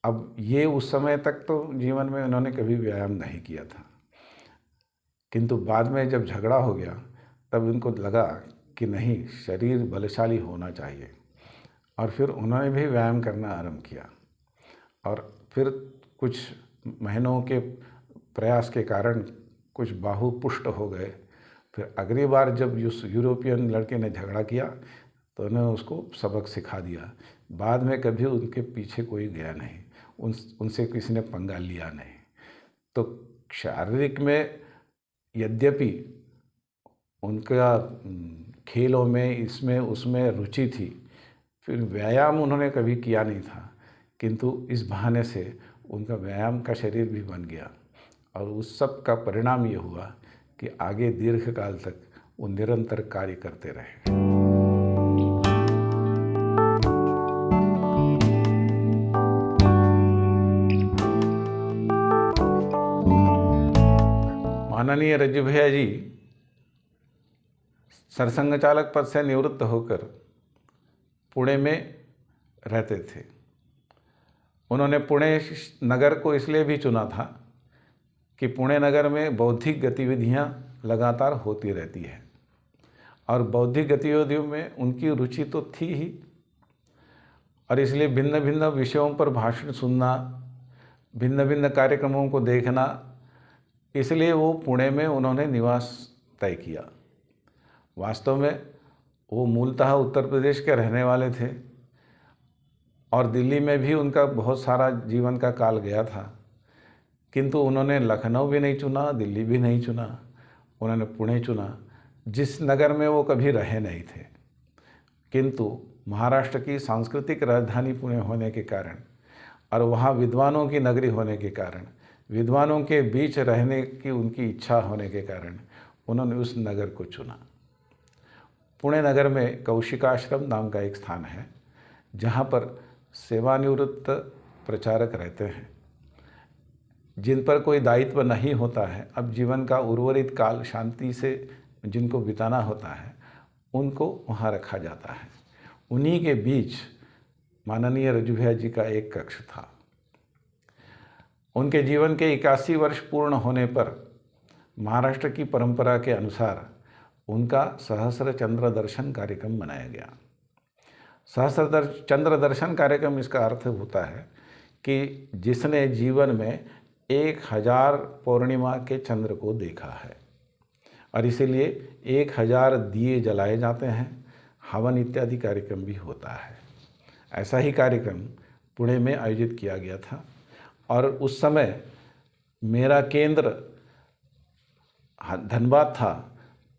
अब ये उस समय तक तो जीवन में उन्होंने कभी व्यायाम नहीं किया था, किंतु बाद में जब झगड़ा हो गया तब इनको लगा कि नहीं, शरीर बलशाली होना चाहिए और फिर उन्होंने भी व्यायाम करना आरंभ किया और फिर कुछ महीनों के प्रयास के कारण कुछ बाहु पुष्ट हो गए। फिर अगली बार जब उस यूरोपियन लड़के ने झगड़ा किया तो उन्होंने उसको सबक सिखा दिया। बाद में कभी उनके पीछे कोई गया नहीं, उनसे किसी ने पंगा लिया नहीं। तो शारीरिक में यद्यपि उनका खेलों में, इसमें उसमें रुचि थी। फिर व्यायाम उन्होंने कभी किया नहीं था, किंतु इस बहाने से उनका व्यायाम का शरीर भी बन गया और उस सब का परिणाम ये हुआ कि आगे दीर्घकाल तक वो निरंतर कार्य करते रहे। माननीय रज्जू भैया जी सरसंघ चालक पद से निवृत्त होकर पुणे में रहते थे। उन्होंने पुणे नगर को इसलिए भी चुना था कि पुणे नगर में बौद्धिक गतिविधियां लगातार होती रहती है और बौद्धिक गतिविधियों में उनकी रुचि तो थी ही, और इसलिए भिन्न भिन्न विषयों पर भाषण सुनना, भिन्न भिन्न कार्यक्रमों को देखना, इसलिए वो पुणे में उन्होंने निवास तय किया। वास्तव में वो मूलतः उत्तर प्रदेश के रहने वाले थे और दिल्ली में भी उनका बहुत सारा जीवन का काल गया था, किंतु उन्होंने लखनऊ भी नहीं चुना, दिल्ली भी नहीं चुना, उन्होंने पुणे चुना, जिस नगर में वो कभी रहे नहीं थे। किंतु महाराष्ट्र की सांस्कृतिक राजधानी पुणे होने के कारण और वहाँ विद्वानों की नगरी होने के कारण, विद्वानों के बीच रहने की उनकी इच्छा होने के कारण उन्होंने उस नगर को चुना। पुणे नगर में कौशिकाश्रम नाम का एक स्थान है जहाँ पर सेवानिवृत्त प्रचारक रहते हैं, जिन पर कोई दायित्व नहीं होता है, अब जीवन का उर्वरित काल शांति से जिनको बिताना होता है, उनको वहाँ रखा जाता है। उन्हीं के बीच माननीय रज्जू भैया जी का एक कक्ष था। उनके जीवन के 81 वर्ष पूर्ण होने पर महाराष्ट्र की परंपरा के अनुसार उनका सहस्र चंद्र दर्शन कार्यक्रम मनाया गया। सहस्र चंद्र दर्शन कार्यक्रम, इसका अर्थ होता है कि जिसने जीवन में 1000 पौर्णिमा के चंद्र को देखा है, और इसीलिए 1000 दिए जलाए जाते हैं, हवन इत्यादि कार्यक्रम भी होता है। ऐसा ही कार्यक्रम पुणे में आयोजित किया गया था और उस समय मेरा केंद्र धनबाद था,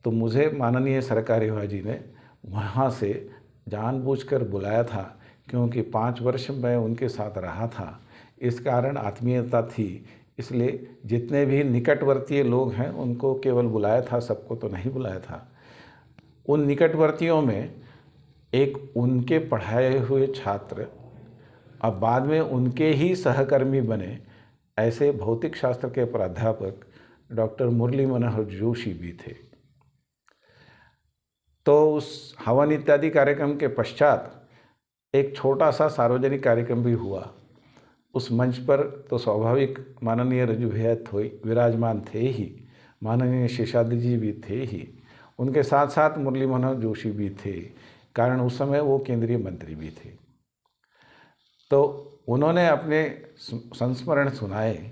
तो मुझे माननीय सरकारी विभाग जी ने वहाँ से जानबूझकर बुलाया था, क्योंकि 5 वर्ष मैं उनके साथ रहा था, इस कारण आत्मीयता थी, इसलिए जितने भी निकटवर्तीय लोग हैं उनको केवल बुलाया था, सबको तो नहीं बुलाया था। उन निकटवर्तियों में एक उनके पढ़ाए हुए छात्र, अब बाद में उनके ही सहकर्मी बने, ऐसे भौतिक शास्त्र के प्राध्यापक डॉक्टर मुरली मनोहर जोशी भी थे। तो उस हवन इत्यादि कार्यक्रम के पश्चात एक छोटा सा सार्वजनिक कार्यक्रम भी हुआ। उस मंच पर तो स्वाभाविक माननीय रज्जू भैया विराजमान थे ही, माननीय शेषाद्रि जी भी थे ही, उनके साथ साथ मुरली मनोहर जोशी भी थे, कारण उस समय वो केंद्रीय मंत्री भी थे। तो उन्होंने अपने संस्मरण सुनाए।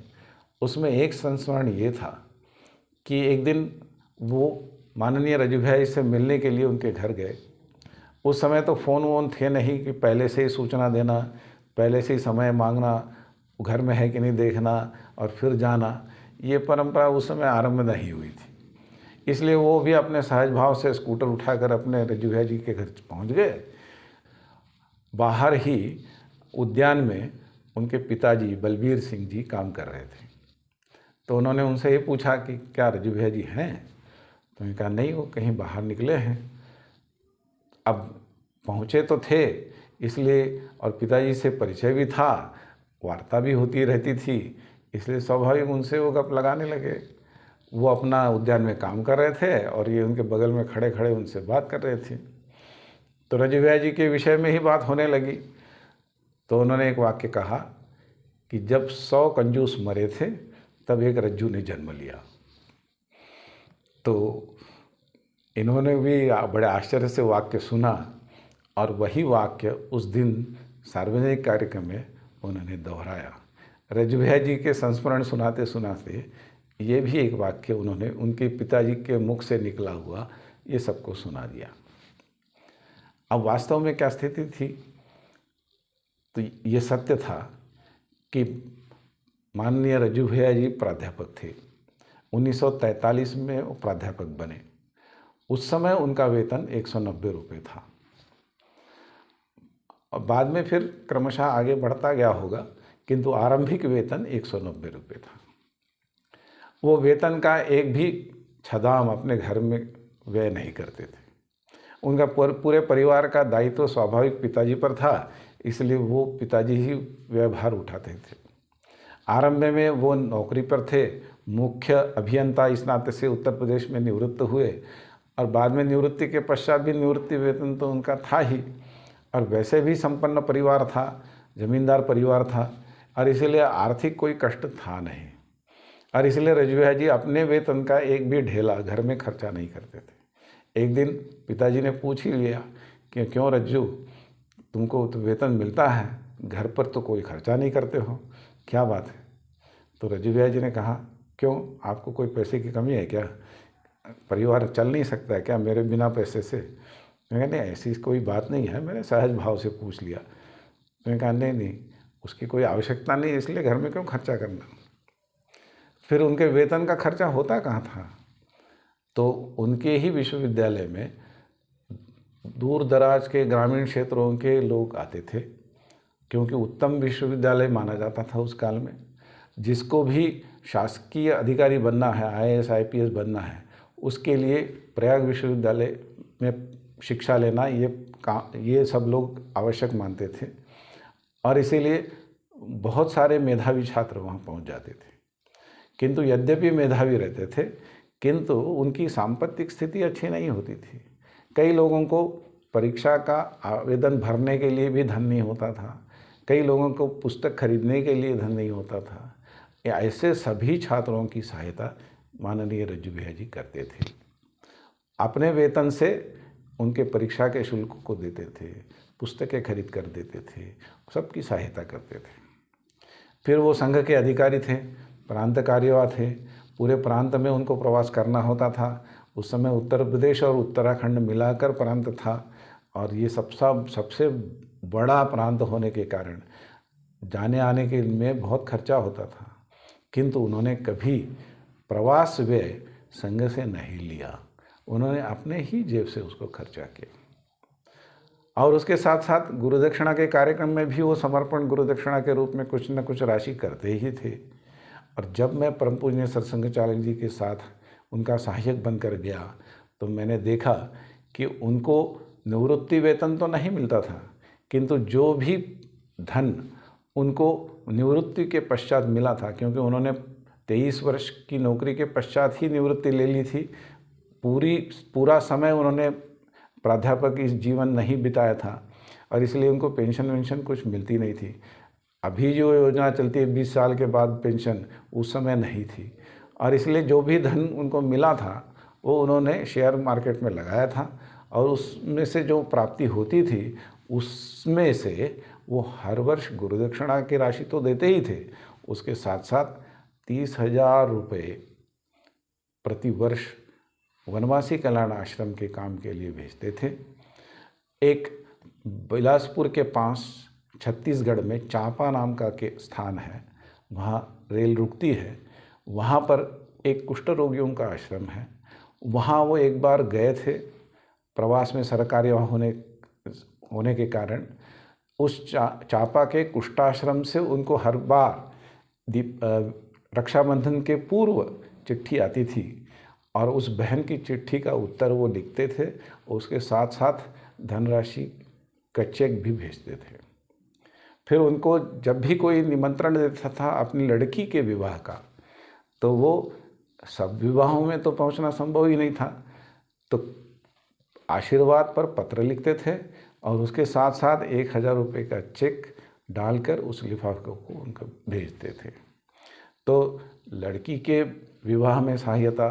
उसमें एक संस्मरण ये था कि एक दिन वो माननीय रज्जू भैया से मिलने के लिए उनके घर गए। उस समय तो फ़ोन वोन थे नहीं कि पहले से ही सूचना देना, पहले से ही समय मांगना, घर में है कि नहीं देखना और फिर जाना, ये परंपरा उस समय आरंभ नहीं हुई थी। इसलिए वो भी अपने सहज भाव से स्कूटर उठाकर अपने रज्जू भैया जी के घर पहुंच गए। बाहर ही उद्यान में उनके पिताजी बलबीर सिंह जी काम कर रहे थे। तो उन्होंने उनसे ये पूछा कि क्या रज्जू भैया जी हैं? तो उन्होंने कहा नहीं, वो कहीं बाहर निकले हैं। अब पहुँचे तो थे इसलिए, और पिताजी से परिचय भी था, वार्ता भी होती रहती थी, इसलिए स्वाभाविक उनसे वो गप लगाने लगे। वो अपना उद्यान में काम कर रहे थे और ये उनके बगल में खड़े खड़े उनसे बात कर रहे थे। तो रज्जू भैया जी के विषय में ही बात होने लगी। तो उन्होंने एक वाक्य कहा कि जब 100 कंजूस मरे थे तब एक रज्जू ने जन्म लिया। तो इन्होंने भी बड़े आश्चर्य से वाक्य सुना और वही वाक्य उस दिन सार्वजनिक कार्यक्रम में उन्होंने दोहराया। रज्जू भैया जी के संस्मरण सुनाते सुनाते ये भी एक वाक्य उन्होंने उनके पिताजी के मुख से निकला हुआ ये सबको सुना दिया। अब वास्तव में क्या स्थिति थी? तो ये सत्य था कि माननीय रज्जू भैया जी प्राध्यापक थे। 1943 में वो प्राध्यापक बने उस समय उनका वेतन 190 रुपये था। और बाद में फिर क्रमशः आगे बढ़ता गया होगा, किंतु आरंभिक वेतन 190 रुपये था। वो वेतन का एक भी छदाम अपने घर में व्यय नहीं करते थे। उनका पूरे परिवार का दायित्व तो स्वाभाविक पिताजी पर था, इसलिए वो पिताजी ही व्ययभार उठाते थे। आरंभ में वो नौकरी पर थे, मुख्य अभियंता इस नाते से उत्तर प्रदेश में निवृत्त हुए, और बाद में निवृत्ति के पश्चात भी निवृत्ति वेतन तो उनका था ही, और वैसे भी संपन्न परिवार था, जमींदार परिवार था, और इसीलिए आर्थिक कोई कष्ट था नहीं। और इसलिए रज्जू भैया जी अपने वेतन का एक भी ढेला घर में खर्चा नहीं करते थे। एक दिन पिताजी ने पूछ ही लिया कि क्यों रज्जू, तुमको तो वेतन मिलता है, घर पर तो कोई खर्चा नहीं करते हो, क्या बात है? तो रज्जू भैया जी ने कहा, क्यों, आपको कोई पैसे की कमी है क्या? परिवार चल नहीं सकता है क्या मेरे बिना पैसे से? मैंने कहा नहीं, ऐसी कोई बात नहीं है, मैंने सहज भाव से पूछ लिया। मैंने कहा नहीं, उसकी कोई आवश्यकता नहीं, इसलिए घर में क्यों खर्चा करना। फिर उनके वेतन का खर्चा होता कहाँ था? तो उनके ही विश्वविद्यालय में दूर दराज के ग्रामीण क्षेत्रों के लोग आते थे, क्योंकि उत्तम विश्वविद्यालय माना जाता था उस काल में। जिसको भी शासकीय अधिकारी बनना है, IAS IPS बनना है, उसके लिए प्रयाग विश्वविद्यालय में शिक्षा लेना ये सब लोग आवश्यक मानते थे, और इसीलिए बहुत सारे मेधावी छात्र वहाँ पहुँच जाते थे। किंतु यद्यपि मेधावी रहते थे, किंतु उनकी सांपत्तिक स्थिति अच्छी नहीं होती थी। कई लोगों को परीक्षा का आवेदन भरने के लिए भी धन नहीं होता था, कई लोगों को पुस्तक खरीदने के लिए धन नहीं होता था। ऐसे सभी छात्रों की सहायता माननीय रज्जू भैया जी करते थे। अपने वेतन से उनके परीक्षा के शुल्क को देते थे, पुस्तकें खरीद कर देते थे, सबकी सहायता करते थे। फिर वो संघ के अधिकारी थे, प्रांत कार्यवाह थे, पूरे प्रांत में उनको प्रवास करना होता था। उस समय उत्तर प्रदेश और उत्तराखंड मिलाकर प्रांत था, और ये सबसे बड़ा प्रांत होने के कारण जाने आने के में बहुत खर्चा होता था। किंतु उन्होंने कभी प्रवास व्यय संघ से नहीं लिया, उन्होंने अपने ही जेब से उसको खर्चा किया। और उसके साथ साथ गुरुदक्षिणा के कार्यक्रम में भी वो समर्पण गुरुदक्षिणा के रूप में कुछ न कुछ राशि करते ही थे। और जब मैं परम पूज्य सत्संग चालक जी के साथ उनका सहायक बनकर गया, तो मैंने देखा कि उनको निवृत्ति वेतन तो नहीं मिलता था, किंतु जो भी धन उनको निवृत्ति के पश्चात मिला था, क्योंकि उन्होंने 23 वर्ष की नौकरी के पश्चात ही निवृत्ति ले ली थी, पूरा समय उन्होंने प्राध्यापक इस जीवन नहीं बिताया था, और इसलिए उनको पेंशन वेंशन कुछ मिलती नहीं थी। अभी जो योजना चलती है 20 साल के बाद पेंशन, उस समय नहीं थी, और इसलिए जो भी धन उनको मिला था वो उन्होंने शेयर मार्केट में लगाया था, और उसमें से जो प्राप्ति होती थी उसमें से वो हर वर्ष गुरुदक्षिणा की राशि तो देते ही थे, उसके साथ साथ 30,000 रुपये प्रति वर्ष वनवासी कल्याण आश्रम के काम के लिए भेजते थे। एक बिलासपुर के पास छत्तीसगढ़ में चांपा नाम का के स्थान है, वहाँ रेल रुकती है, वहाँ पर एक कुष्ठ रोगियों का आश्रम है। वहाँ वो एक बार गए थे प्रवास में, सरकारी होने के कारण उस चांपा के कुष्ठाश्रम से उनको हर बार रक्षाबंधन के पूर्व चिट्ठी आती थी, और उस बहन की चिट्ठी का उत्तर वो लिखते थे, उसके साथ साथ धनराशि का चेक भी भेजते थे। फिर उनको जब भी कोई निमंत्रण देता था अपनी लड़की के विवाह का, तो वो सब विवाहों में तो पहुंचना संभव ही नहीं था, तो आशीर्वाद पर पत्र लिखते थे, और उसके साथ साथ 1,000 रुपये का चेक डालकर उस लिफाफे को उनको भेजते थे। तो लड़की के विवाह में सहायता,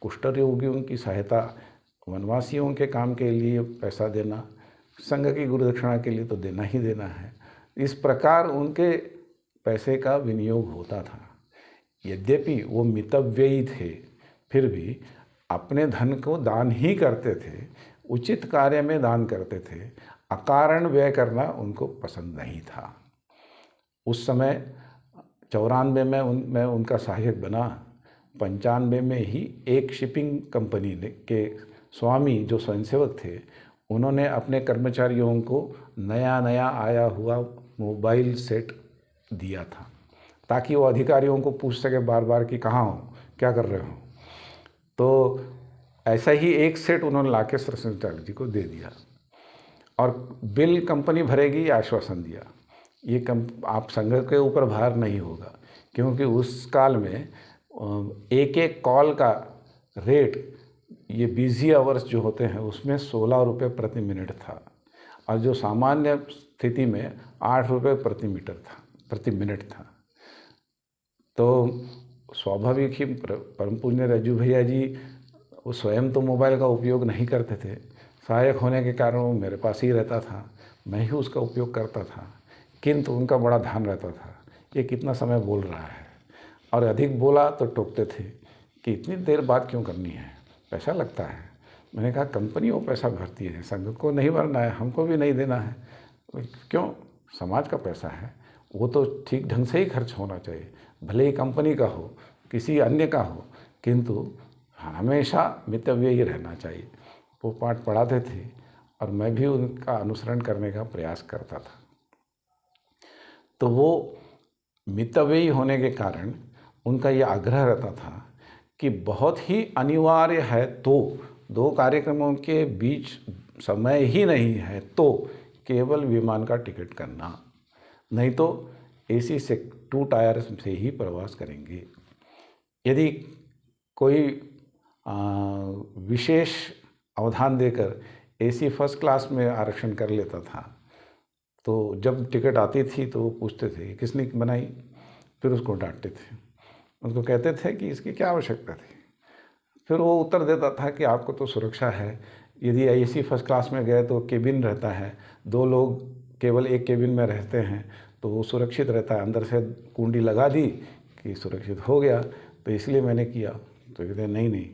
कुष्ठ रोगियों की सहायता, वनवासियों के काम के लिए पैसा देना, संघ की गुरुदक्षिणा के लिए तो देना ही देना है। इस प्रकार उनके पैसे का विनियोग होता था। यद्यपि वो मितव्ययी थे, फिर भी अपने धन को दान ही करते थे, उचित कार्य में दान करते थे, अकारण व्यय करना उनको पसंद नहीं था। उस समय 94 में मैं उनका सहायक बना। 95 में ही एक शिपिंग कंपनी के स्वामी जो स्वयंसेवक थे, उन्होंने अपने कर्मचारियों को नया नया आया हुआ मोबाइल सेट दिया था, ताकि वो अधिकारियों को पूछ सके बार बार कि कहाँ हो, क्या कर रहे हो। तो ऐसा ही एक सेट उन्होंने लाके सरसंघचालक जी को दे दिया और बिल कंपनी भरेगी, ये आश्वासन दिया। ये आप संघ के ऊपर भार नहीं होगा, क्योंकि उस काल में एक एक कॉल का रेट, ये बिजी आवर्स जो होते हैं उसमें 16 रुपये प्रति मिनट था, और जो सामान्य स्थिति में 8 रुपये प्रति मिनट था। तो स्वाभाविक ही परम पूज्य रज्जू भैया जी वो स्वयं तो मोबाइल का उपयोग नहीं करते थे, सहायक होने के कारण वो मेरे पास ही रहता था, मैं ही उसका उपयोग करता था। किंतु उनका बड़ा ध्यान रहता था, ये कितना समय बोल रहा है, और अधिक बोला तो टोकते थे कि इतनी देर बात क्यों करनी है, पैसा लगता है। मैंने कहा कंपनी वो पैसा भरती है, संघ को नहीं भरना है, हमको भी नहीं देना है। क्यों, समाज का पैसा है, वो तो ठीक ढंग से ही खर्च होना चाहिए, भले ही कंपनी का हो, किसी अन्य का हो, किंतु हमेशा मितव्यय ही रहना चाहिए। वो पाठ पढ़ाते थे और मैं भी उनका अनुसरण करने का प्रयास करता था। तो वो मितव्ययी होने के कारण उनका ये आग्रह रहता था कि बहुत ही अनिवार्य है तो 2 कार्यक्रमों के बीच समय ही नहीं है तो केवल विमान का टिकट करना, नहीं तो एसी से 2 टायर से ही प्रवास करेंगे। यदि कोई विशेष अवधान देकर एसी फर्स्ट क्लास में आरक्षण कर लेता था, तो जब टिकट आती थी तो वो पूछते थे किसने बनाई, फिर उसको डांटते थे, उनको कहते थे कि इसकी क्या आवश्यकता थी। फिर वो उत्तर देता था कि आपको तो सुरक्षा है, यदि एसी फर्स्ट क्लास में गए तो केबिन रहता है, 2 लोग केवल एक केबिन में रहते हैं तो वो सुरक्षित रहता है, अंदर से कुंडी लगा दी कि सुरक्षित हो गया, तो इसलिए मैंने किया। तो कहते नहीं,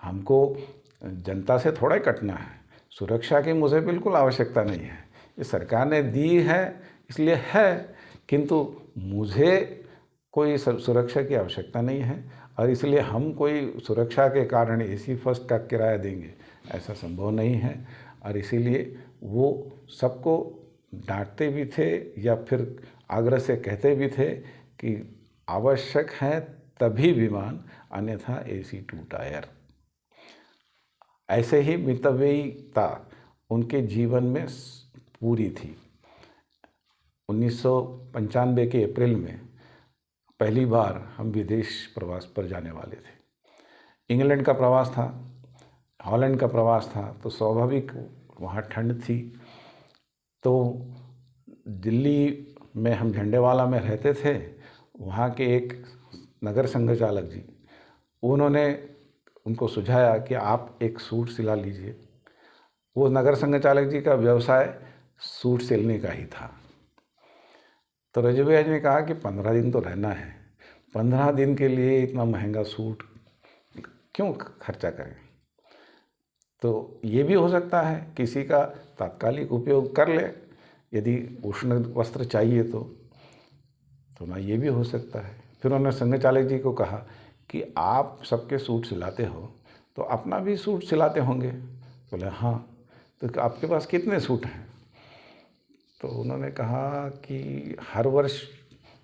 हमको जनता से थोड़ा ही कटना है, सुरक्षा की मुझे बिल्कुल आवश्यकता नहीं है, ये सरकार ने दी है इसलिए है, किंतु मुझे कोई सुरक्षा की आवश्यकता नहीं है, और इसलिए हम कोई सुरक्षा के कारण एसी फर्स्ट का किराया देंगे, ऐसा संभव नहीं है। और इसीलिए वो सबको डांटते भी थे या फिर आग्रह से कहते भी थे कि आवश्यक है तभी विमान, अन्यथा एसी 2 टायर। ऐसे ही मितव्ययिता उनके जीवन में पूरी थी। 1995 के अप्रैल में पहली बार हम विदेश प्रवास पर जाने वाले थे। इंग्लैंड का प्रवास था, हॉलैंड का प्रवास था, तो स्वाभाविक वहाँ ठंड थी। तो दिल्ली में हम झंडेवाला में रहते थे, वहाँ के एक नगर संघ चालक जी, उन्होंने उनको सुझाया कि आप एक सूट सिला लीजिए। वो नगर संघ चालक जी का व्यवसाय सूट सिलने का ही था। तो रज्जू भैया जी ने कहा कि 15 दिन तो रहना है, 15 दिन के लिए इतना महंगा सूट क्यों खर्चा करें। तो ये भी हो सकता है किसी का तात्कालिक उपयोग कर ले, यदि उष्ण वस्त्र चाहिए तो ना, ये भी हो सकता है। फिर उन्होंने संघ चालक जी को कहा कि आप सबके सूट सिलाते हो तो अपना भी सूट सिलाते होंगे। बोले हाँ, तो आपके पास कितने सूट हैं। तो उन्होंने कहा कि हर वर्ष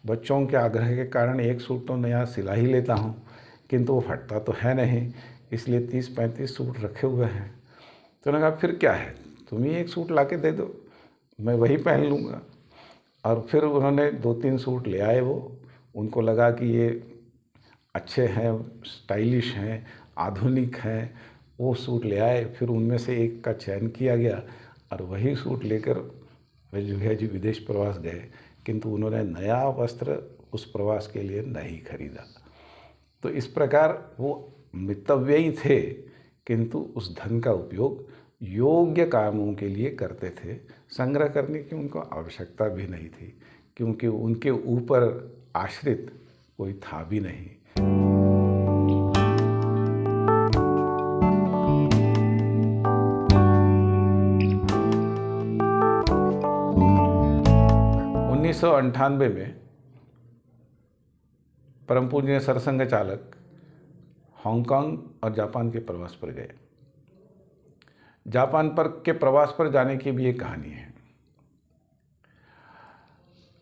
बच्चों के आग्रह के कारण एक सूट तो नया सिला ही लेता हूँ, किंतु वो फटता तो है नहीं, इसलिए 30-35 सूट रखे हुए हैं। तो उन्होंने कहा फिर क्या है, तुम ही एक सूट ला के दे दो, मैं वही पहन लूँगा। और फिर उन्होंने 2-3 सूट ले आए, वो उनको लगा कि ये अच्छे हैं, स्टाइलिश हैं, आधुनिक हैं, वो सूट ले आए। फिर उनमें से एक का चयन किया गया और वही सूट लेकर रज्जू भैया जी विदेश प्रवास गए, किंतु उन्होंने नया वस्त्र उस प्रवास के लिए नहीं खरीदा। तो इस प्रकार वो मितव्ययी थे, किंतु उस धन का उपयोग योग्य कामों के लिए करते थे। संग्रह करने की उनको आवश्यकता भी नहीं थी, क्योंकि उनके ऊपर आश्रित कोई था भी नहीं। उन्नीस सौ 98 में परम पूज्य सरसंघ चालक हांगकांग और जापान के प्रवास पर गए। जापान पर के प्रवास पर जाने की भी एक कहानी है।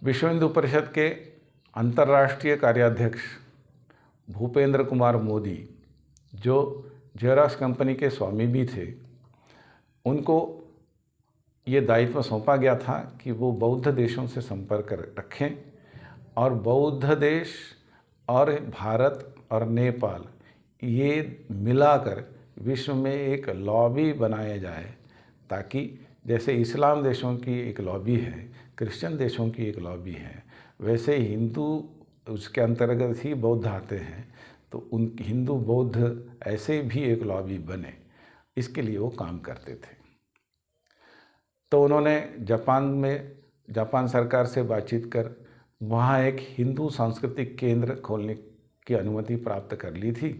विश्व हिंदू परिषद के अंतर्राष्ट्रीय कार्याध्यक्ष भूपेंद्र कुमार मोदी, जो जेरॉक्स कंपनी के स्वामी भी थे, उनको ये दायित्व सौंपा गया था कि वो बौद्ध देशों से संपर्क रखें और बौद्ध देश और भारत और नेपाल ये मिलाकर विश्व में एक लॉबी बनाया जाए, ताकि जैसे इस्लाम देशों की एक लॉबी है, क्रिश्चियन देशों की एक लॉबी है, वैसे हिंदू उसके अंतर्गत ही बौद्ध आते हैं, तो उन हिंदू बौद्ध ऐसे भी एक लॉबी बने, इसके लिए वो काम करते थे। तो उन्होंने जापान सरकार से बातचीत कर वहाँ एक हिंदू सांस्कृतिक केंद्र खोलने की अनुमति प्राप्त कर ली थी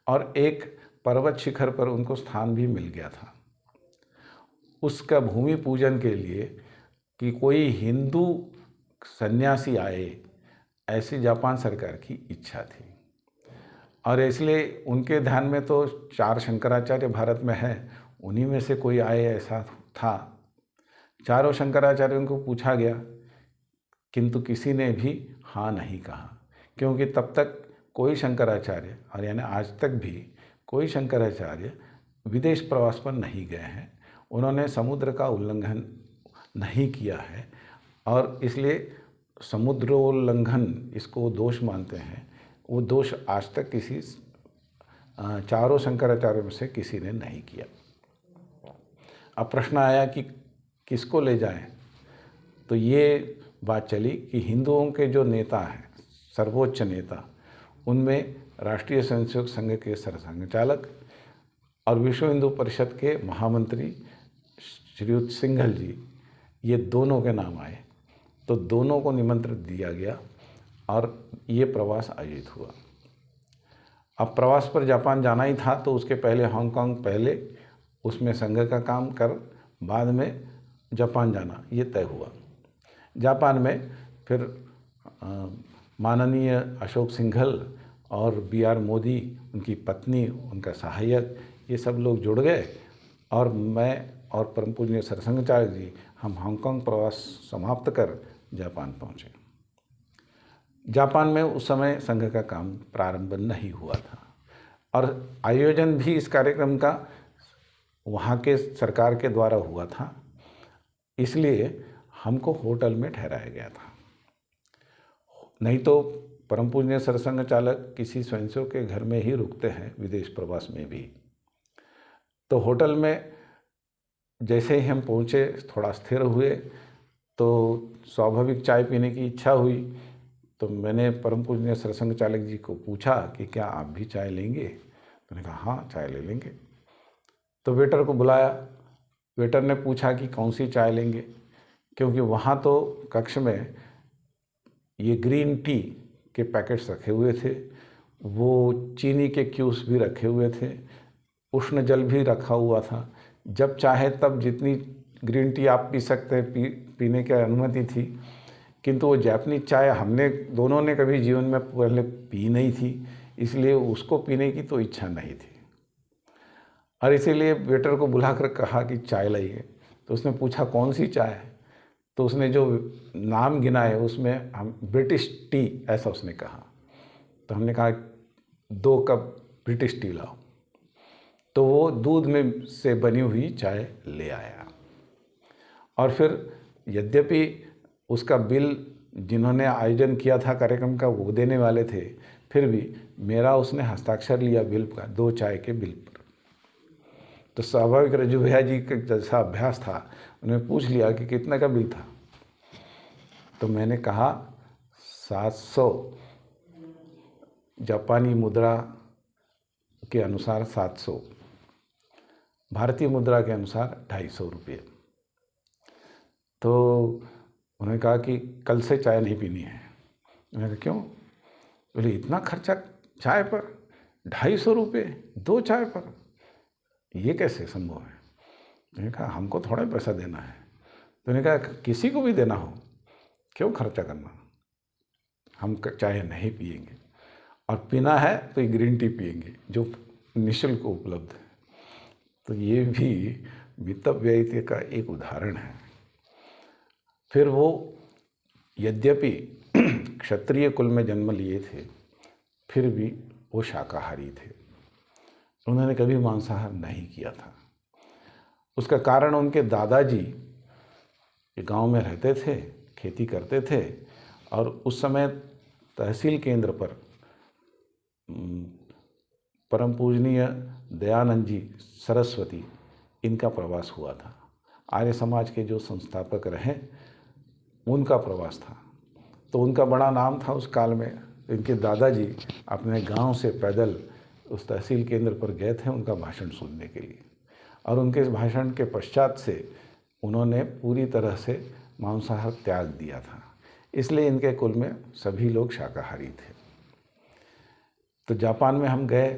और एक पर्वत शिखर पर उनको स्थान भी मिल गया था। उसका भूमि पूजन के लिए कि कोई हिंदू सन्यासी आए, ऐसी जापान सरकार की इच्छा थी और इसलिए उनके ध्यान में तो 4 शंकराचार्य भारत में हैं, उन्हीं में से कोई आए ऐसा था। चारों शंकराचार्यों को पूछा गया, किंतु किसी ने भी हाँ नहीं कहा, क्योंकि तब तक कोई शंकराचार्य, और यानी आज तक भी कोई शंकराचार्य विदेश प्रवास पर नहीं गए हैं। उन्होंने समुद्र का उल्लंघन नहीं किया है और इसलिए समुद्रोल्लंघन इसको दोष मानते हैं। वो दोष आज तक किसी चारों शंकराचार्यों में से किसी ने नहीं किया। अब प्रश्न आया कि किसको ले जाएं, तो ये बात चली कि हिंदुओं के जो नेता हैं, सर्वोच्च नेता, उनमें राष्ट्रीय स्वयंसेवक संघ के सरसंघचालक और विश्व हिंदू परिषद के महामंत्री श्रीयुत सिंघल जी, ये दोनों के नाम आए। तो दोनों को निमंत्रण दिया गया और ये प्रवास आयोजित हुआ। अब प्रवास पर जापान जाना ही था, तो उसके पहले हांगकांग, पहले उसमें संघ का काम कर बाद में जापान जाना ये तय हुआ। जापान में फिर माननीय अशोक सिंघल और BR मोदी, उनकी पत्नी, उनका सहायक, ये सब लोग जुड़ गए और मैं और परम पूज्य सरसंघचार्य जी, हम हांगकांग प्रवास समाप्त कर जापान पहुँचे। जापान में उस समय संघ का काम प्रारंभ नहीं हुआ था और आयोजन भी इस कार्यक्रम का वहाँ के सरकार के द्वारा हुआ था, इसलिए हमको होटल में ठहराया गया था। नहीं तो परम पूज्य सरसंघ चालक किसी स्वयंसेवक के घर में ही रुकते हैं विदेश प्रवास में भी। तो होटल में जैसे ही हम पहुँचे, थोड़ा स्थिर हुए, तो स्वाभाविक चाय पीने की इच्छा हुई। तो मैंने परम पूज्य सरसंघ चालक जी को पूछा कि क्या आप भी चाय लेंगे? तो उन्होंने कहा हाँ, चाय ले लेंगे। तो वेटर को बुलाया। वेटर ने पूछा कि कौन सी चाय लेंगे, क्योंकि वहाँ तो कक्ष में ये ग्रीन टी के पैकेट्स रखे हुए थे, वो चीनी के क्यूब्स भी रखे हुए थे, उष्ण जल भी रखा हुआ था। जब चाहे तब जितनी ग्रीन टी आप पी सकते हैं, पीने की अनुमति थी। किंतु वो जापानीज चाय हमने दोनों ने कभी जीवन में पहले पी नहीं थी, इसलिए उसको पीने की तो इच्छा नहीं थी और इसीलिए वेटर को बुलाकर कहा कि चाय लाइए। तो उसने पूछा कौन सी चाय है, तो उसने जो नाम गिनाए उसमें हम ब्रिटिश टी ऐसा उसने कहा। तो हमने कहा 2 कप ब्रिटिश टी लाओ। तो वो दूध में से बनी हुई चाय ले आया और फिर यद्यपि उसका बिल जिन्होंने आयोजन किया था कार्यक्रम का वो देने वाले थे, फिर भी मेरा उसने हस्ताक्षर लिया बिल का, 2 चाय के बिल पर। तो स्वाभाविक रज्जू भैया जी का जैसा अभ्यास था, उन्होंने पूछ लिया कि कितना का बिल था। तो मैंने कहा 700 जापानी मुद्रा के अनुसार 700, भारतीय मुद्रा के अनुसार 250 रुपये। तो उन्होंने कहा कि कल से चाय नहीं पीनी है। मैंने कहा क्यों? बोले इतना खर्चा चाय पर, 250 रुपये 2 चाय पर, ये कैसे संभव है? मैंने कहा हमको थोड़ा पैसा देना है। तो उन्होंने कहा किसी को भी देना हो क्यों खर्चा करना, हम चाय नहीं पिएंगे और पीना है तो ये ग्रीन टी पिएंगे जो निःशुल्क उपलब्ध है। तो ये भी मितव्ययित्य का एक उदाहरण है। फिर वो यद्यपि क्षत्रिय कुल में जन्म लिए थे, फिर भी वो शाकाहारी थे। उन्होंने कभी मांसाहार नहीं किया था। उसका कारण उनके दादाजी गांव में रहते थे, खेती करते थे, और उस समय तहसील केंद्र पर परम पूजनीय दयानंद जी सरस्वती, इनका प्रवास हुआ था। आर्य समाज के जो संस्थापक रहे, उनका प्रवास था। तो उनका बड़ा नाम था उस काल में। इनके दादाजी अपने गांव से पैदल उस तहसील केंद्र पर गए थे उनका भाषण सुनने के लिए, और उनके इस भाषण के पश्चात से उन्होंने पूरी तरह से मांसाहार त्याग दिया था। इसलिए इनके कुल में सभी लोग शाकाहारी थे। तो जापान में हम गए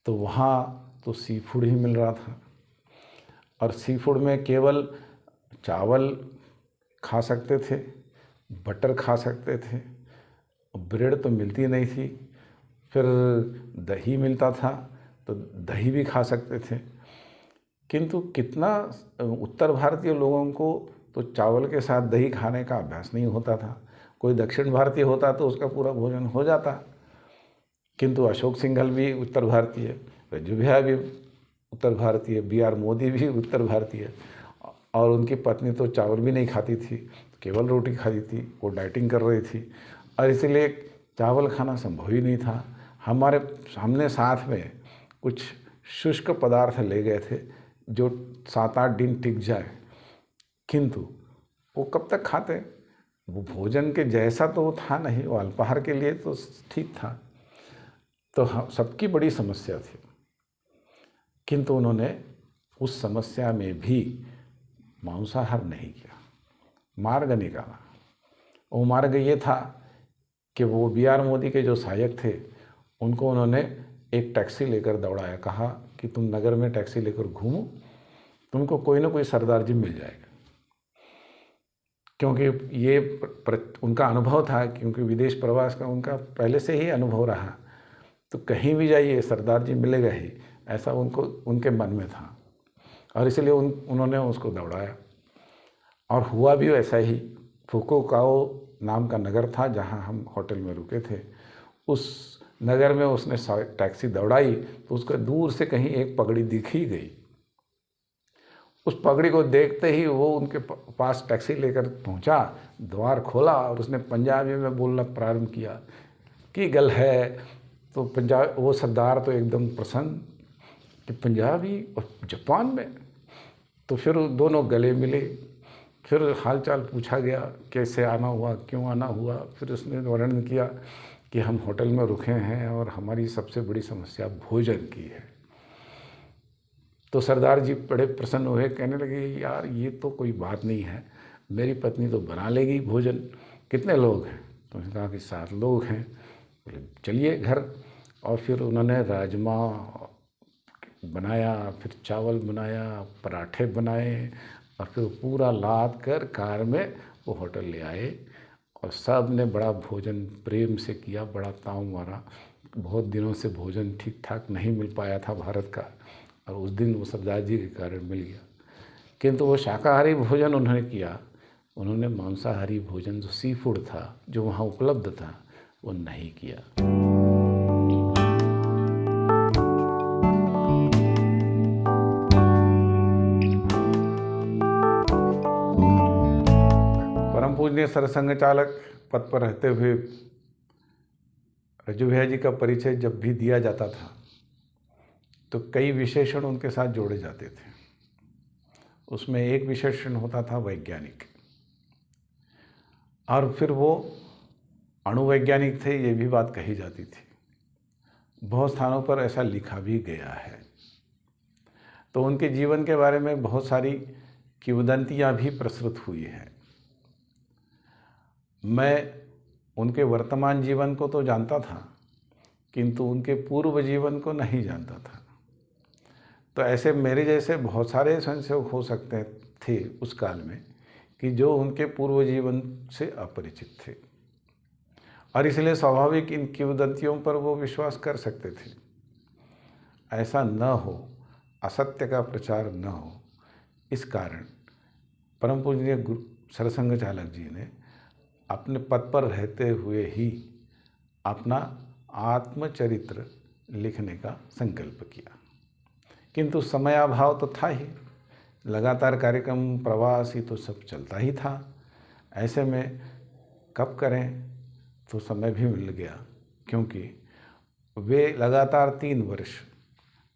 तो वहाँ तो सी फूड ही मिल रहा था, और सी फूड में केवल चावल खा सकते थे, बटर खा सकते थे, ब्रेड तो मिलती नहीं थी। फिर दही मिलता था तो दही भी खा सकते थे। किंतु कितना उत्तर भारतीय लोगों को तो चावल के साथ दही खाने का अभ्यास नहीं होता था। कोई दक्षिण भारतीय होता तो उसका पूरा भोजन हो जाता। किंतु अशोक सिंघल भी उत्तर भारतीय, रज्जू भैया भी उत्तर भारतीय, BR मोदी भी उत्तर भारतीय, और उनकी पत्नी तो चावल भी नहीं खाती थी, केवल रोटी खाती थी। वो डाइटिंग कर रही थी, और इसलिए चावल खाना संभव ही नहीं था। हमने साथ में कुछ शुष्क पदार्थ ले गए थे जो 7-8 दिन टिक जाए, किंतु वो कब तक खाते? वो भोजन के जैसा तो वो था नहीं, वो अल्पाहार के लिए तो ठीक था। तो सबकी बड़ी समस्या थी, किंतु उन्होंने उस समस्या में भी मांसाहार नहीं किया, मार्ग निकाला। वो मार्ग ये था कि वो BR मोदी के जो सहायक थे, उनको उन्होंने एक टैक्सी लेकर दौड़ाया, कहा कि तुम नगर में टैक्सी लेकर घूमो, तुमको कोई ना कोई सरदार जी मिल जाएगा। क्योंकि ये उनका अनुभव था, क्योंकि विदेश प्रवास का उनका पहले से ही अनुभव रहा, तो कहीं भी जाइए सरदार जी मिलेगा ही, ऐसा उनके मन में था। और इसलिए उन्होंने उसको दौड़ाया, और हुआ भी वैसा ही। फुकुओकाओ नाम का नगर था जहां हम होटल में रुके थे। उस नगर में उसने टैक्सी दौड़ाई तो उसको दूर से कहीं एक पगड़ी दिख ही गई। उस पगड़ी को देखते ही वो उनके पास टैक्सी लेकर पहुंचा, द्वार खोला, और उसने पंजाबी में बोलना प्रारंभ किया कि गल है। तो वो सरदार तो एकदम प्रसन्न कि पंजाबी और जापान में। तो फिर दोनों गले मिले, फिर हालचाल पूछा गया, कैसे आना हुआ, क्यों आना हुआ। फिर उसने वर्णन किया कि हम होटल में रुके हैं और हमारी सबसे बड़ी समस्या भोजन की है। तो सरदार जी बड़े प्रसन्न हुए, कहने लगे यार ये तो कोई बात नहीं है, मेरी पत्नी तो बना लेगी भोजन। कितने लोग हैं? तो उसने कहा कि 7 लोग हैं। बोले चलिए घर। और फिर उन्होंने राजमा बनाया, फिर चावल बनाया, पराठे बनाए, और फिर पूरा लाद कर कार में वो होटल ले आए, और सब ने बड़ा भोजन प्रेम से किया, बड़ा ताव मारा। बहुत दिनों से भोजन ठीक ठाक नहीं मिल पाया था भारत का, और उस दिन वो सरदार जी के कारण मिल गया। किंतु वो शाकाहारी भोजन उन्होंने किया, उन्होंने मांसाहारी भोजन जो सी फूड था, जो वहाँ उपलब्ध था, वो नहीं किया। परम पूजनीय सरसंघ चालक पद पर रहते हुए रज्जू भैया जी का परिचय जब भी दिया जाता था तो कई विशेषण उनके साथ जोड़े जाते थे। उसमें एक विशेषण होता था वैज्ञानिक, और फिर वो अणुवैज्ञानिक थे, ये भी बात कही जाती थी। बहुत स्थानों पर ऐसा लिखा भी गया है। तो उनके जीवन के बारे में बहुत सारी किंवदंतियाँ भी प्रसृत हुई हैं। मैं उनके वर्तमान जीवन को तो जानता था, किंतु उनके पूर्व जीवन को नहीं जानता था। तो ऐसे मेरे जैसे बहुत सारे स्वयंसेवक हो सकते थे उस काल में कि जो उनके पूर्व जीवन से अपरिचित थे, और इसलिए स्वाभाविक इन किंवदंतियों पर वो विश्वास कर सकते थे। ऐसा न हो असत्य का प्रचार न हो, इस कारण परम पूजनीय गुरु सरसंघ चालक जी ने अपने पद पर रहते हुए ही अपना आत्मचरित्र लिखने का संकल्प किया। किंतु समयाभाव तो था ही, लगातार कार्यक्रम, प्रवास ही तो सब चलता ही था। ऐसे में कब करें, तो समय भी मिल गया, क्योंकि वे लगातार 3 वर्ष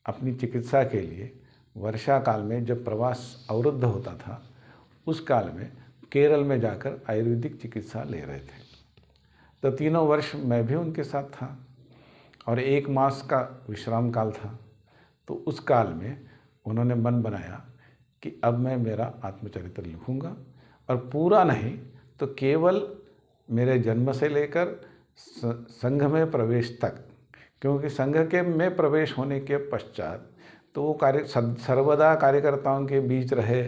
अपनी चिकित्सा के लिए वर्षा काल में जब प्रवास अवरुद्ध होता था, उस काल में केरल में जाकर आयुर्वेदिक चिकित्सा ले रहे थे। तो तीनों वर्ष मैं भी उनके साथ था और 1 मास का विश्राम काल था। तो उस काल में उन्होंने मन बनाया कि अब मैं मेरा आत्मचरित्र लिखूंगा, और पूरा नहीं तो केवल मेरे जन्म से लेकर संघ में प्रवेश तक, क्योंकि संघ के में प्रवेश होने के पश्चात तो वो सर्वदा कार्यकर्ताओं के बीच रहे,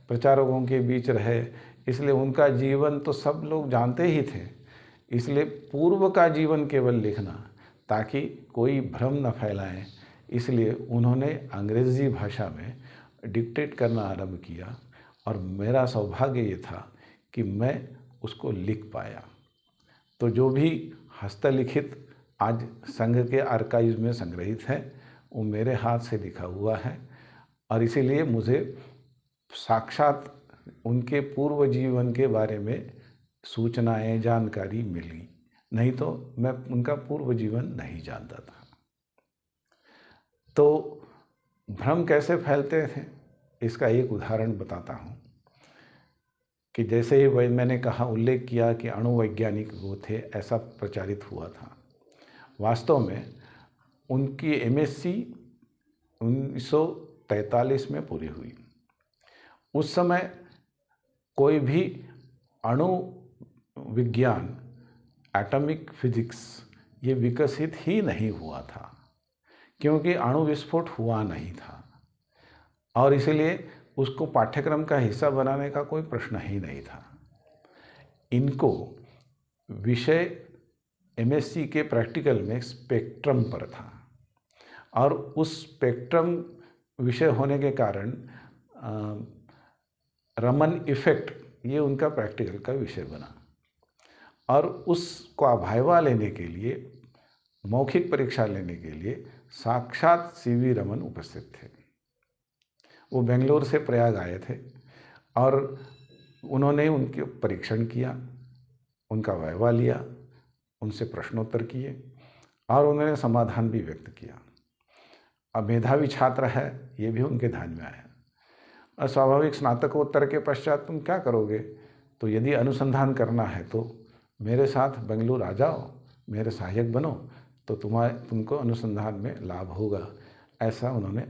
प्रचारकों के बीच रहे, इसलिए उनका जीवन तो सब लोग जानते ही थे। इसलिए पूर्व का जीवन केवल लिखना, ताकि कोई भ्रम न फैलाएं, इसलिए उन्होंने अंग्रेज़ी भाषा में डिक्टेट करना आरंभ किया, और मेरा सौभाग्य ये था कि मैं उसको लिख पाया। तो जो भी हस्तलिखित आज संघ के आर्काइव में संग्रहित है, वो मेरे हाथ से लिखा हुआ है, और इसीलिए मुझे साक्षात उनके पूर्व जीवन के बारे में सूचनाएं, जानकारी मिली, नहीं तो मैं उनका पूर्व जीवन नहीं जानता था। तो भ्रम कैसे फैलते थे, इसका एक उदाहरण बताता हूँ कि जैसे ही वही मैंने कहा, उल्लेख किया कि अणुवैज्ञानिक वो थे, ऐसा प्रचारित हुआ था। वास्तव में उनकी एमएससी 1943 में पूरी हुई। उस समय कोई भी अणु विज्ञान, एटॉमिक फिजिक्स, ये विकसित ही नहीं हुआ था, क्योंकि अणु विस्फोट हुआ नहीं था, और इसलिए उसको पाठ्यक्रम का हिस्सा बनाने का कोई प्रश्न ही नहीं था। इनको विषय एमएससी के प्रैक्टिकल में स्पेक्ट्रम पर था, और उस स्पेक्ट्रम विषय होने के कारण रमन इफेक्ट, ये उनका प्रैक्टिकल का विषय बना, और उसका वाइवा लेने के लिए, मौखिक परीक्षा लेने के लिए साक्षात सीवी रमन उपस्थित थे। वो बेंगलोर से प्रयाग आए थे, और उन्होंने उनके परीक्षण किया, उनका वाइवा लिया, उनसे प्रश्नोत्तर किए, और उन्होंने समाधान भी व्यक्त किया। अब मेधावी छात्र है, ये भी उनके ध्यान में आया। और स्वाभाविक स्नातकोत्तर के पश्चात तुम क्या करोगे, तो यदि अनुसंधान करना है तो मेरे साथ बेंगलुरु आ जाओ, मेरे सहायक बनो, तो तुमको अनुसंधान में लाभ होगा। ऐसा उन्होंने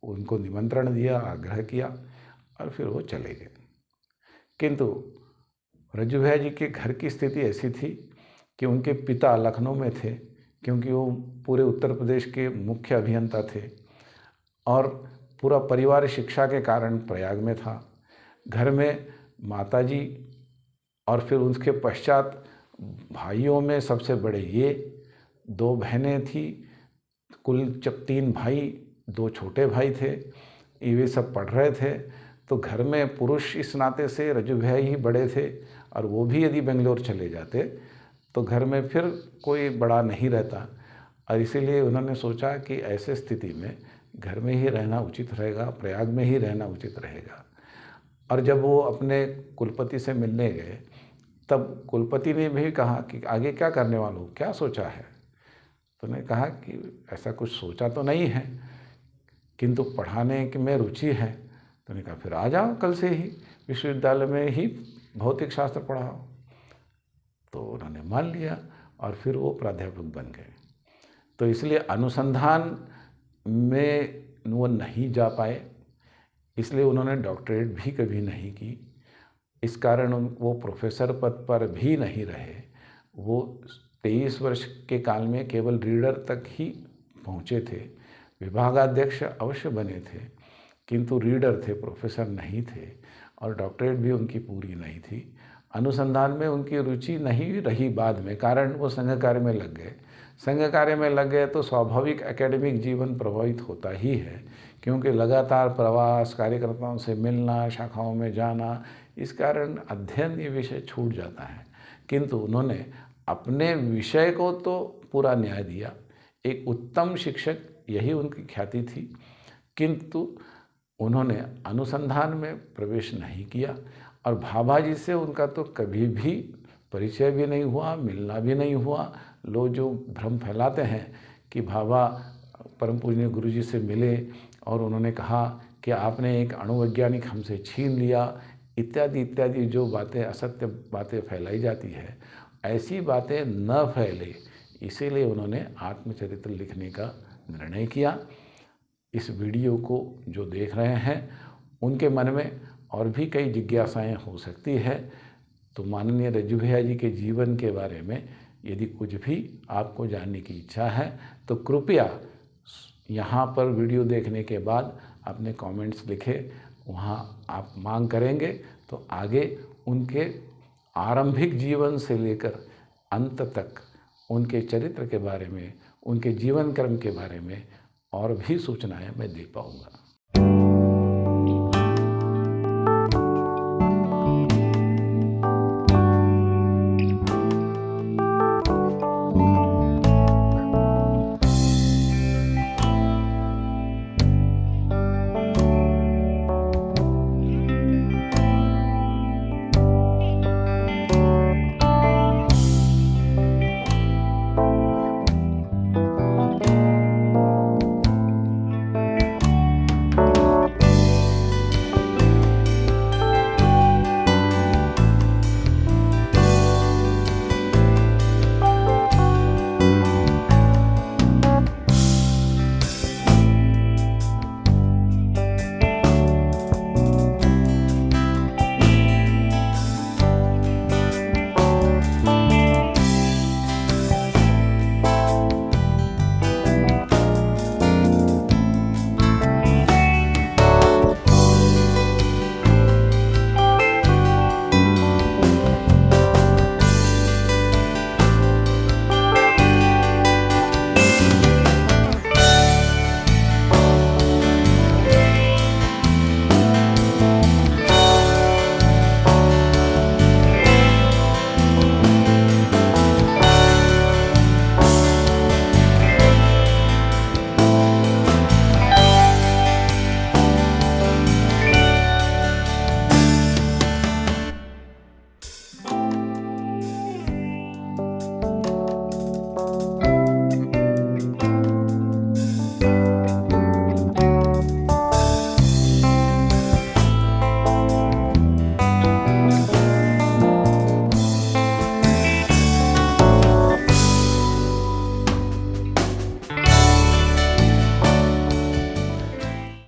उनको निमंत्रण दिया, आग्रह किया, और फिर वो चले गए। किंतु रज्जू भैया जी के घर की स्थिति ऐसी थी कि उनके पिता लखनऊ में थे, क्योंकि वो पूरे उत्तर प्रदेश के मुख्य अभियंता थे, और पूरा परिवार शिक्षा के कारण प्रयाग में था। घर में माताजी, और फिर उसके पश्चात भाइयों में सबसे बड़े ये 2 बहनें थी, कुल 3 भाई, 2 छोटे भाई थे, ये सब पढ़ रहे थे। तो घर में पुरुष इस नाते से रज्जू भैया ही बड़े थे, और वो भी यदि बेंगलोर चले जाते तो घर में फिर कोई बड़ा नहीं रहता, और इसीलिए उन्होंने सोचा कि ऐसे स्थिति में घर में ही रहना उचित रहेगा, प्रयाग में ही रहना उचित रहेगा। और जब वो अपने कुलपति से मिलने गए, तब कुलपति ने भी कहा कि आगे क्या करने वाले हो, क्या सोचा है। तो उन्होंने कहा कि ऐसा कुछ सोचा तो नहीं है, किंतु पढ़ाने में रुचि है। तो उन्होंने कहा फिर आ जाओ, कल से ही विश्वविद्यालय में ही भौतिक शास्त्र पढ़ाओ। तो उन्होंने मान लिया, और फिर वो प्राध्यापक बन गए। तो इसलिए अनुसंधान में वो नहीं जा पाए, इसलिए उन्होंने डॉक्टरेट भी कभी नहीं की। इस कारण वो प्रोफेसर पद पर भी नहीं रहे। वो 23 वर्ष के काल में केवल रीडर तक ही पहुँचे थे। विभागाध्यक्ष अवश्य बने थे, किंतु रीडर थे, प्रोफेसर नहीं थे, और डॉक्टरेट भी उनकी पूरी नहीं थी। अनुसंधान में उनकी रुचि नहीं रही बाद में, कारण वो संघ कार्य में लग गए। संघ कार्य में लग गए तो स्वाभाविक एकेडमिक जीवन प्रभावित होता ही है, क्योंकि लगातार प्रवास, कार्यकर्ताओं से मिलना, शाखाओं में जाना, इस कारण अध्ययन ये विषय छूट जाता है। किंतु उन्होंने अपने विषय को तो पूरा न्याय दिया, एक उत्तम शिक्षक यही उनकी ख्याति थी, किंतु उन्होंने अनुसंधान में प्रवेश नहीं किया और भाभा जी से उनका तो कभी भी परिचय भी नहीं हुआ, मिलना भी नहीं हुआ। लोग जो भ्रम फैलाते हैं कि भाभा परम पूजनीय गुरु जी से मिले और उन्होंने कहा कि आपने एक अणुवैज्ञानिक हमसे छीन लिया, इत्यादि इत्यादि जो बातें, असत्य बातें फैलाई जाती है, ऐसी बातें न फैले, इसीलिए उन्होंने आत्मचरित्र लिखने का निर्णय किया। इस वीडियो को जो देख रहे हैं उनके मन में और भी कई जिज्ञासाएं हो सकती है, तो माननीय रज्जू भैया जी के जीवन के बारे में यदि कुछ भी आपको जानने की इच्छा है तो कृपया यहाँ पर वीडियो देखने के बाद अपने कमेंट्स लिखें, वहाँ आप मांग करेंगे तो आगे उनके आरंभिक जीवन से लेकर अंत तक उनके चरित्र के बारे में, उनके जीवन क्रम के बारे में और भी सूचनाएं मैं दे पाऊँगा।